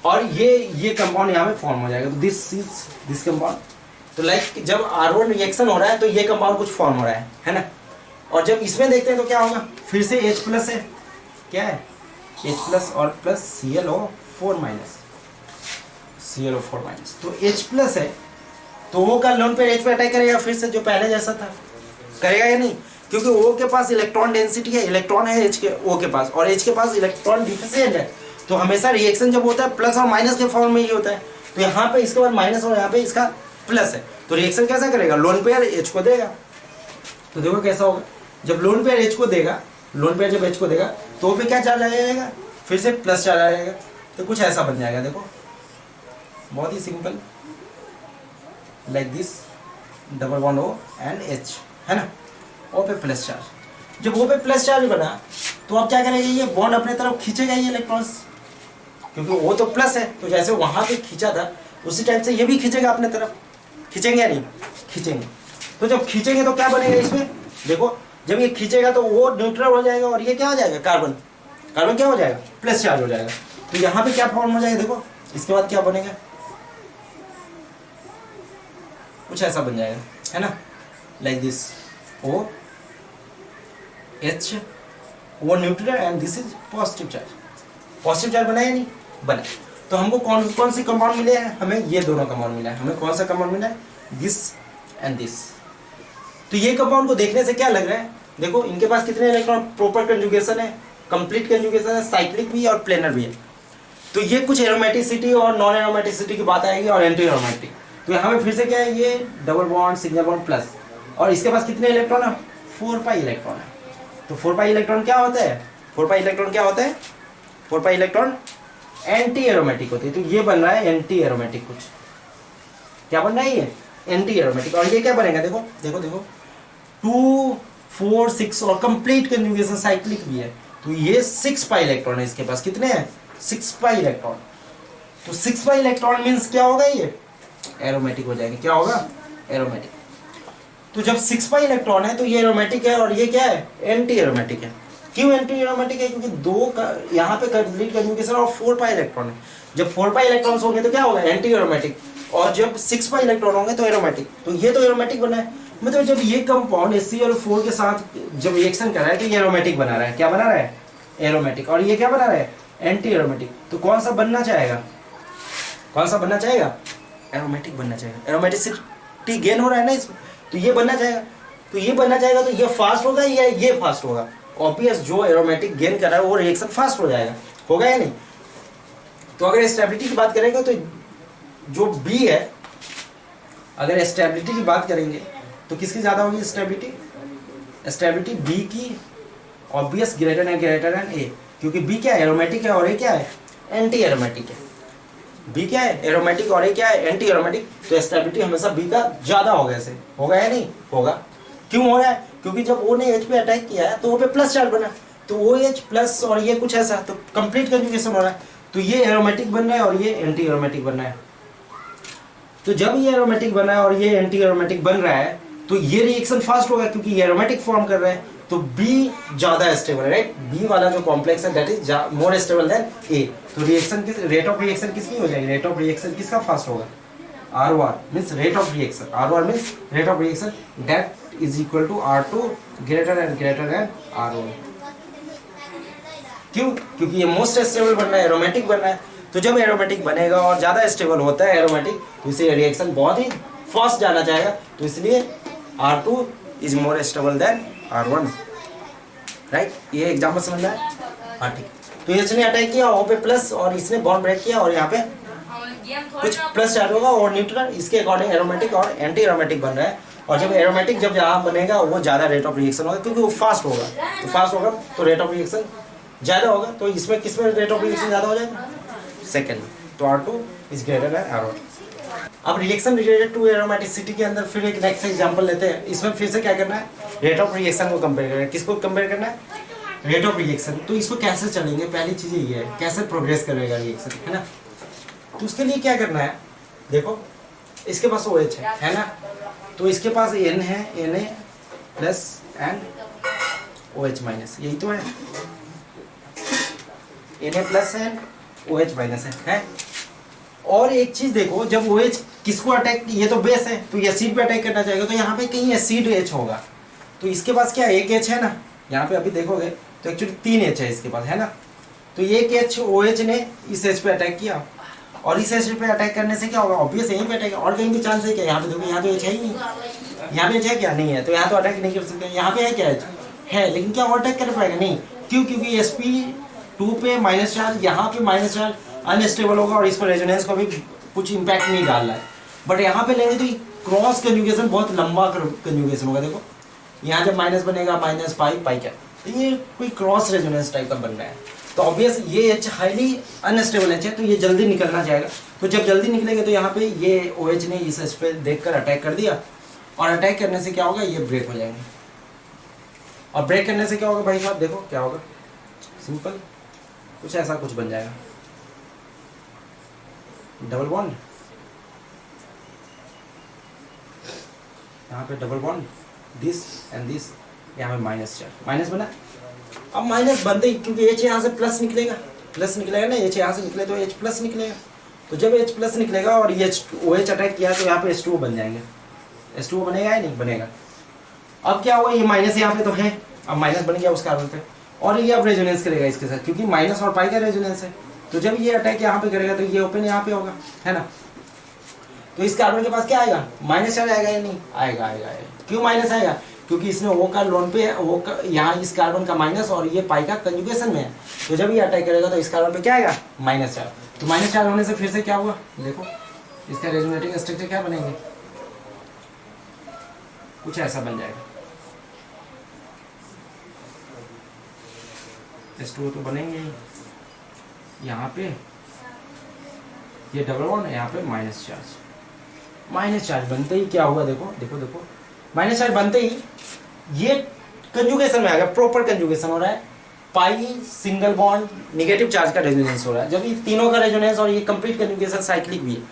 [SPEAKER 1] और ये कंपाउंड यहाँ पे फॉर्म हो जाएगा। तो दिस कंपाउंड, तो लाइक जब R1 रिएक्शन हो रहा है तो ये कंपाउंड कुछ फॉर्म हो रहा है ना। और जब इसमें देखते हैं तो क्या होगा, फिर से H प्लस है, क्या है H प्लस और प्लस ClO4 माइनस, तो H प्लस है तो O का लोन पे H पे अटैक करेगा फिर से, जो पहले जैसा था करेगा या नहीं, क्योंकि O के पास इलेक्ट्रॉन डेंसिटी है, इलेक्ट्रॉन है H के O के पास, और H के पास इलेक्ट्रॉन डिफिशिएंट है। तो हमेशा रिएक्शन जब होता है प्लस और माइनस के फॉर्म में ही होता है। तो यहाँ पे इसके बाद माइनस और यहाँ पे इसका प्लस है, तो रिएक्शन कैसा करेगा, लोन पेयर H को देगा। तो देखो कैसा होगा, जब लोन पेयर H को देगा, लोन पेयर जब H को देगा तो O पे क्या चार्ज आ जाएगा, फिर से प्लस चार्ज आ जाएगा। तो कुछ ऐसा बन जाएगा, देखो बहुत ही simple, like this, double bond O and H, है ना, O पे प्लस चार्ज। जब O पे प्लस चार्ज बना तो अब क्या करेगा, ये बॉन्ड अपने तरफ खींचेगा ये इलेक्ट्रॉन्स, क्योंकि O तो प्लस है, तो जैसे वहाँ पे खींचा था उसी टाइप से ये भी खींचेगा अपने तरफ, खींचेंगे या नहीं, खींचेंगे। तो जब खींचेंगे तो क्या बनेगा इसमें, देखो जब ये खींचेगा तो वो न्यूट्रल हो जाएगा और ये क्या हो जाएगा, कार्बन, कार्बन क्या हो जाएगा, प्लस चार्ज हो जाएगा। तो यहाँ पे क्या फॉर्म हो जाएगा, देखो इसके बाद क्या बनेगा, कुछ ऐसा बन जाएगा, है ना, like this, O H, O neutral and this is positive charge. Positive charge बना या नहीं बना। तो हमको कौन कौन सी कंपाउंड मिले हैं, हमें ये दोनों कंपाउंड मिला है। हमें कौन सा कंपाउंड मिला है, दिस एंड दिस। तो ये कंपाउंड को देखने से क्या लग रहा है, देखो इनके पास कितने इलेक्ट्रॉन, प्रॉपर कंजुगेशन है, कंप्लीट कंजुगेशन है, साइक्लिक भी है और प्लेनर भी है। तो ये कुछ एरोमेटिसिटी और नॉन एरोमेटिसिटी की बात आएगी और एंटी एरोमेटिक। तो यहाँ पे फिर से क्या है, ये double bond single bond plus, और इसके पास कितने इलेक्ट्रॉन है, 4 पाई इलेक्ट्रॉन है। तो 4 पाई इलेक्ट्रॉन क्या होता है, 4 पाई इलेक्ट्रॉन क्या होता है, 4 पाई इलेक्ट्रॉन एंटी एरोमेटिक होते हैं। तो ये बन रहा है एंटी एरोमेटिक, कुछ क्या बन रहा है ये एंटी एरोमेटिक। और ये क्या बनेगा, देखो देखो देखो 2 4 6 और कंप्लीट कंजुगेशन साइक्लिक भी है। तो ये 6 पाई इलेक्ट्रॉन है इसके पास, कितने हैं 6 पाई इलेक्ट्रॉन। तो 6 पाई इलेक्ट्रॉन मीन्स क्या होगा, ये एरोमेटिक हो जाएंगे, क्या होगा एरोमेटिक। तो जब 6 पाई इलेक्ट्रॉन है तो ये एरोमेटिक है और ये क्या है एंटी एरोमेटिक है। क्यों एंटी एरोमेटिक है, क्योंकि दो का यहाँ पे कंप्लीट कंजुगेशन और 4 पाई इलेक्ट्रॉन है। जब 4 पाई इलेक्ट्रॉन्स होंगे तो क्या होगा एंटी एरोमेटिक, और जब 6 पाई इलेक्ट्रॉन होंगे तो एरोमेटिक। तो ये तो एरोमेटिक बना है, मतलब जब ये कंपाउंड HCl4 के साथ जब रिएक्शन कर रहा है तो ये एरोमेटिक बना रहा है, क्या बना रहा है एरोमेटिक, और ये क्या बना रहा है एंटी एरोमेटिक। तो कौन सा बनना चाहेगा, कौन सा बनना चाहेगा, एरोमेटिक बनना चाहेगा। एरोमेटिसिटी गेन हो रहा है ना इसमें, तो ये बनना चाहेगा। तो ये बनना चाहेगा तो ये फास्ट होगा या ये फास्ट होगा, ऑब्वियस जो एरोमेटिक गेन कर रहा है वो रिएक्शन फास्ट हो जाएगा, होगा या नहीं। तो अगर स्टेबिलिटी की बात करेंगे तो जो B है, अगर स्टेबिलिटी की बात करेंगे तो किसकी ज्यादा होगी स्टेबिलिटी, स्टेबिलिटी B की ऑब्वियस ग्रेटर देन A, क्योंकि B क्या है एरोमेटिक है और A क्या है एंटी एरोमेटिक है। B क्या है एरोमेटिक और A क्या है एंटी एरोमेटिक। तो स्टेबिलिटी हमेशा B का ज्यादा होगा, ऐसे होगा या नहीं होगा। क्यों हो रहा है, क्योंकि जब O ने H पे अटैक किया है तो O पे प्लस चार्ज बना, तो OH प्लस और ये कुछ ऐसा, तो कंप्लीट कंजुगेशन हो रहा है। तो ये एरोमेटिक बन रहा है और ये एंटी एरोमेटिक बन रहा है। तो जब ये एरोमेटिक बना है और ये एंटी एरोमेटिक बन रहा है तो ये रिएक्शन फास्ट होगा, क्योंकि ये एरोमेटिक फॉर्म कर रहा है। तो B ज्यादा स्टेबल है, राइट। B वाला जो कॉम्प्लेक्स है that is more stable than A। तो रिएक्शन किस रेट ऑफ रिएक्शन किसकी हो जाएगी, रेट ऑफ रिएक्शन किसका फास्ट होगा, R1 means rate of reaction, R1 means rate of reaction that is equal to R2 greater than R1। क्यों, क्योंकि ये मोस्ट स्टेबल बन रहा है, एरोमेटिक बन रहा है। तो जब एरोमेटिक बनेगा और ज्यादा स्टेबल होता है एरोमेटिक, तो इसे रिएक्शन बहुत ही फास्ट जाना चाहेगा। तो इसलिए R2 is more stable then R1, right. ये एग्जाम्पल समझ में आया, हाँ ठीक। तो इसने अटैक किया O पे प्लस और इसने बॉन्ड ब्रेक किया और यहाँ पे कुछ प्लस चार्ज होगा और न्यूट्रल, इसके अकॉर्डिंग एरोमेटिक और एंटी एरोमेटिक बन रहा है। और जब एरोमेटिक जब यहाँ बनेगा वो ज्यादा रेट ऑफ रिएक्शन होगा, क्योंकि वो फास्ट होगा। तो फास्ट होगा तो रेट ऑफ रिएक्शन ज्यादा होगा। तो इसमें किसमें रेट ऑफ रिएक्शन ज्यादा हो जाएगा, सेकेंड। तो R2 is greater than R1। अब रिएक्शन रिलेटेड टू एरोमेटिसिटी के अंदर फिर एक नेक्स्ट एग्जांपल लेते हैं। इसमें फिर से क्या करना है, रेट ऑफ रिएक्शन को कंपेयर करना है। किसको कंपेयर करना है, रेट ऑफ रिएक्शन। तो इसको कैसे चलेंगे, पहली चीज ये है कैसे प्रोग्रेस करेगा रिएक्शन, है ना। तो उसके लिए क्या करना है, देखो इसके पास OH है ना, तो इसके पास N है, Na plus and OH minus, यही तो है। Na प्लस है OH माइनस है। और एक चीज देखो, जब OH किसको अटैक, ये तो बेस है तो ये एसिड पे अटैक करना चाहेगा, तो यहाँ पे कहीं एसिड H होगा। तो इसके पास क्या एक H है ना, यहाँ पे अभी देखोगे तो एक्चुअली 3 H है इसके पास, है ना। तो एक H OH ने इस H पे अटैक किया, और इस H पे अटैक करने से क्या होगा, ऑब्वियस यहीं पे अटैक, और कहीं भी चांस है क्या, यहाँ पे देखो यहाँ तो H है ही नहीं, यहाँ पे H है क्या, नहीं है। तो यहाँ तो अटैक नहीं कर सकते, यहाँ पे है क्या H है, लेकिन क्या और अटैक कर पाएगा, नहीं। क्यों, क्योंकि sp2 पे माइनस चार्ज, यहाँ पे माइनस चार्ज अनस्टेबल होगा और इस पर रेजोनेंस को भी कुछ इंपैक्ट नहीं डाल रहा है। बट यहाँ पे लेंगे तो क्रॉस कंजुगेशन बहुत लंबा कंजुगेशन होगा। देखो यहाँ जब माइनस बनेगा माइनस पाई क्या, तो ये कोई क्रॉस रेजोनेंस टाइप का बन रहा है। तो ऑब्वियस ये H हाईली अनस्टेबल H है, तो ये जल्दी निकलना चाहेगा। तो जब जल्दी निकलेगा तो यहाँ पे ये OH ने इस H पे देख कर अटैक कर दिया, और अटैक करने से क्या होगा, ये ब्रेक हो जाएंगे। और ब्रेक करने से क्या होगा भाई साहब, देखो क्या होगा, सिंपल कुछ ऐसा कुछ बन जाएगा, डबल बॉन्ड, यहाँ पे double bond, this and this, यहाँ पे माइनस चार्ज, माइनस बना। अब माइनस बनते ही, क्योंकि H यहाँ से प्लस निकलेगा ना, H यहाँ से निकले तो H प्लस निकलेगा। तो जब H प्लस निकलेगा और ये OH अटैक किया तो यहाँ पे H2O बन जाएंगे। H2O बनेगा या नहीं बनेगा। अब क्या हुआ, ये माइनस यहाँ पे तो है, अब माइनस बन गया उस कार्बन पे, और ये अब रेजोनेंस करेगा इसके साथ, क्योंकि माइनस और पाई का रेजोनेंस है। तो जब ये अटैक यहाँ पे करेगा तो ये ओपन यहाँ पे होगा, है ना। तो इस कार्बन के पास क्या आएगा, माइनस चार्ज आएगा या नहीं आएगा, आएगा। क्यों माइनस आएगा, क्योंकि इसमें O का लोन पे यहाँ इस कार्बन का माइनस और ये पाई का कंजुगेशन में है। तो जब ये अटैक करेगा तो इस कार्बन पे क्या आएगा, माइनस चार्ज। तो माइनस चार्ज होने से फिर से क्या हुआ, देखो इसका रेजोनेटिंग स्ट्रक्चर क्या बनेंगे, कुछ ऐसा बन जाएगा। H2O तो बनेंगे ही, यहाँ पे ये डबल बॉन्ड, यहाँ पे माइनस चार्ज। माइनस चार्ज बनते ही क्या हुआ, देखो देखो देखो, माइनस चार्ज बनते ही ये कंजुगेशन में आ गया, प्रॉपर कंजुगेशन हो रहा है। पाई सिंगल बॉन्ड नेगेटिव चार्ज का रेजोनेंस हो रहा है। जब ये तीनों का रेजोनेंस और ये कंप्लीट कंजुगेशन साइक्लिक भी है,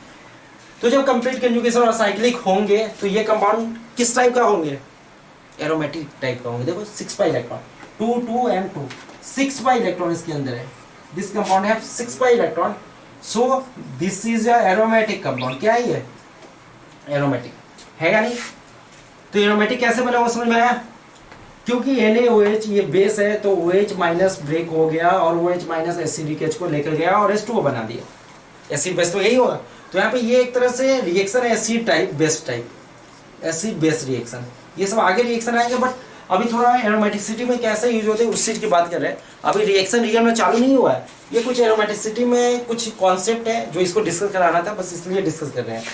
[SPEAKER 1] तो जब कंप्लीट कंजुगेशन और साइक्लिक होंगे तो ये कंपाउंड किस टाइप का होंगे, एरोमेटिक टाइप का होंगे। देखो 6 pi electron, 2 2 and 2, 6 pi electron इसके अंदर है। This compound have 6 pi electron, so this is a aromatic compound. क्या है ये, एरोमेटिक है या नहीं। तो एरोमेटिक कैसे बना वो समझ में आया, क्योंकि NaOH ये बेस है, तो OH माइनस ब्रेक हो गया और OH माइनस एसिडिक H को लेकर गया और H2O बना दिया। एसिड बेस तो यही होगा। तो यहाँ पे ये एक तरह से रिएक्शन है acid type base type, acid base reaction. ये सब आगे रिएक्शन आएंगे, बट अभी थोड़ा एरोमेटिसिटी में कैसे यूज होते हैं उस चीज की बात कर रहे हैं। अभी रिएक्शन रियल में चालू नहीं हुआ है, ये कुछ एरोमेटिसिटी में कुछ कॉन्सेप्ट है जो इसको डिस्कस कराना था, बस इसलिए डिस्कस कर रहे हैं।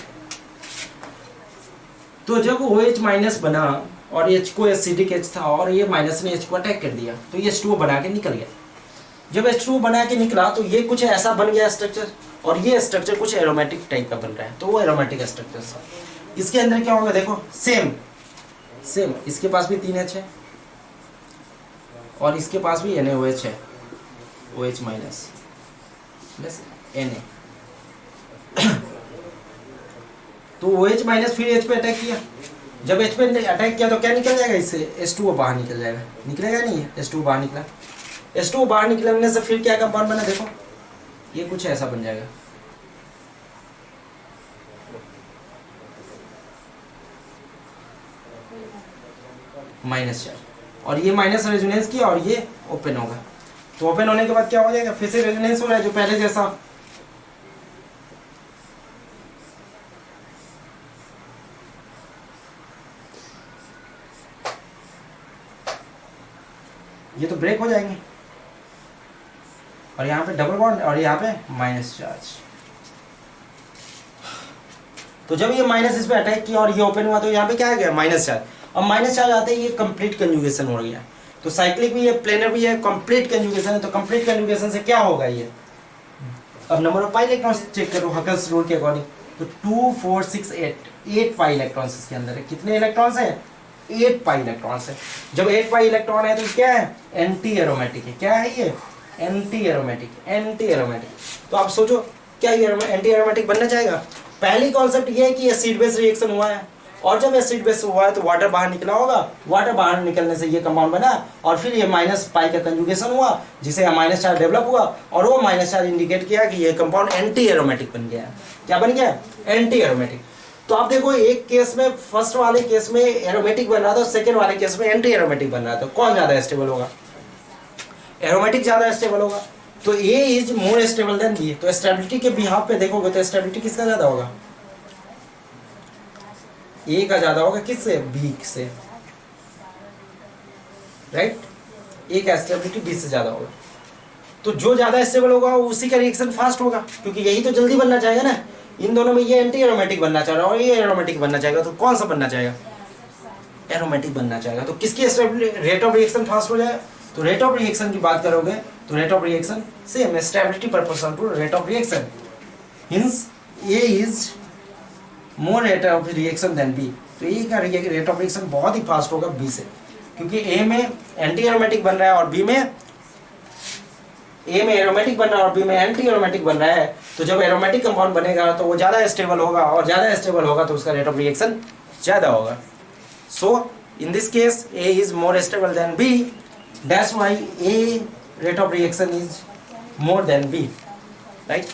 [SPEAKER 1] तो जब OH माइनस बना और H को एसिडिक H था और ये माइनस ने H को अटैक कर दिया, तो ये H2O बना के निकल गया। जब H2O बना के निकला तो ये कुछ ऐसा बन गया स्ट्रक्चर, और ये स्ट्रक्चर कुछ एरोमेटिक टाइप का बन रहा है, तो वो एरोमेटिक स्ट्रक्चर था। इसके अंदर क्या होगा, देखो सेम सेम, इसके पास भी 3H है और इसके पास भी NaOH है, OH माइनस प्लस Na। तो OH माइनस फिर H पे अटैक किया। जब H पे अटैक किया तो क्या निकल जाएगा, इससे H2O बाहर निकल जाएगा, निकलेगा नहीं है, H2O बाहर निकला। H2O बाहर निकलने से फिर क्या कंपाउंड बना, देखो ये कुछ ऐसा बन जाएगा। माइनस चार्ज, और ये माइनस रेजोनेंस किया और ये ओपन होगा। तो ओपन होने के बाद क्या हो जाएगा, फिर से रेजोनेंस हो रहा है जो पहले जैसा। ये तो ब्रेक हो जाएंगे और यहाँ पे डबल बॉन्ड और यहाँ पे माइनस चार्ज। तो जब ये माइनस इस पे अटैक किया और ये ओपन हुआ तो यहाँ पे क्या आ गया, माइनस चार्ज। अब माइनस चार्ज आते ही ये कंप्लीट कंजुगेशन हो गया। तो साइक्लिक भी है, प्लेनर भी है, कंप्लीट कंजुगेशन है। तो कंप्लीट कंजुगेशन से क्या होगा ये, अब number of pi electrons check करो हकल्स रूल के अकॉर्डिंग। तो 2 4 6 8 पाई इलेक्ट्रॉन्स इसके अंदर है। कितने इलेक्ट्रॉन्स हैं, 8 पाई इलेक्ट्रॉन्स है। जब 8 पाई इलेक्ट्रॉन है तो क्या है, एंटी एरोमेटिक है। क्या है ये, एंटी एरोमेटिक, एंटी एरोमेटिक। तो आप सोचो क्या ये एंटी एरोमेटिक बनना चाहेगा। पहली कॉन्सेप्ट ये है कि एसिड बेस रिएक्शन हुआ है, और जब एसिड बेस हुआ है तो वाटर बाहर निकला होगा, वाटर बाहर निकलने से ये कंपाउंड बना और फिर ये माइनस पाई का कंजुगेशन हुआ जिसे माइनस चार्ज डेवलप हुआ, और वो माइनस चार्ज इंडिकेट किया कि ये कंपाउंड एंटी एरोमेटिक बन गया। क्या बन गया, एंटी एरोमेटिक। तो आप देखो एक केस में, फर्स्ट वाले केस में एरोमेटिक बन रहा था, सेकेंड वाले केस में एंटी एरोमेटिक बन रहा था। कौन ज्यादा स्टेबल होगा, एरोमेटिक ज्यादा स्टेबल होगा। तो A is more stable than B. तो स्टेबिलिटी के बिहाफ पे देखोगे तो स्टेबिलिटी किसका ज्यादा होगा, ए का ज्यादा होगा किससे, बी से, राइट। ए का स्टेबिलिटी बी से ज्यादा होगा। तो जो ज्यादा स्टेबल होगा उसी का रिएक्शन फास्ट होगा, क्योंकि यही तो जल्दी बनना चाहेगा ना। इन दोनों में ये एंटी एरोमेटिक बनना चाह रहा है और ये एरोमेटिक बनना चाहेगा, तो कौन सा बनना चाहेगा, एरोमेटिक बनना चाहेगा। तो किसकी रेट ऑफ रिएक्शन फास्ट हो जाएगा। तो रेट ऑफ रिएक्शन की बात करोगे तो rate of reaction same, stability proportional to rate of reaction. Hence A is more rate of reaction than B. तो ए का रेट ऑफ रिएक्शन बहुत ही फास्ट होगा बी से, क्योंकि ए में एंटी एरोमेटिक बन रहा है और बी में, ए में एरोमेटिक बन रहा है और बी में एंटी एरोमेटिक बन रहा है। तो जब एरोमेटिक कंपाउंड बनेगा तो वो ज्यादा स्टेबल होगा, और ज्यादा स्टेबल होगा तो उसका रेट ऑफ रिएक्शन ज्यादा होगा। So in this case A is more stable than B, that's why A rate of reaction is more than B, right.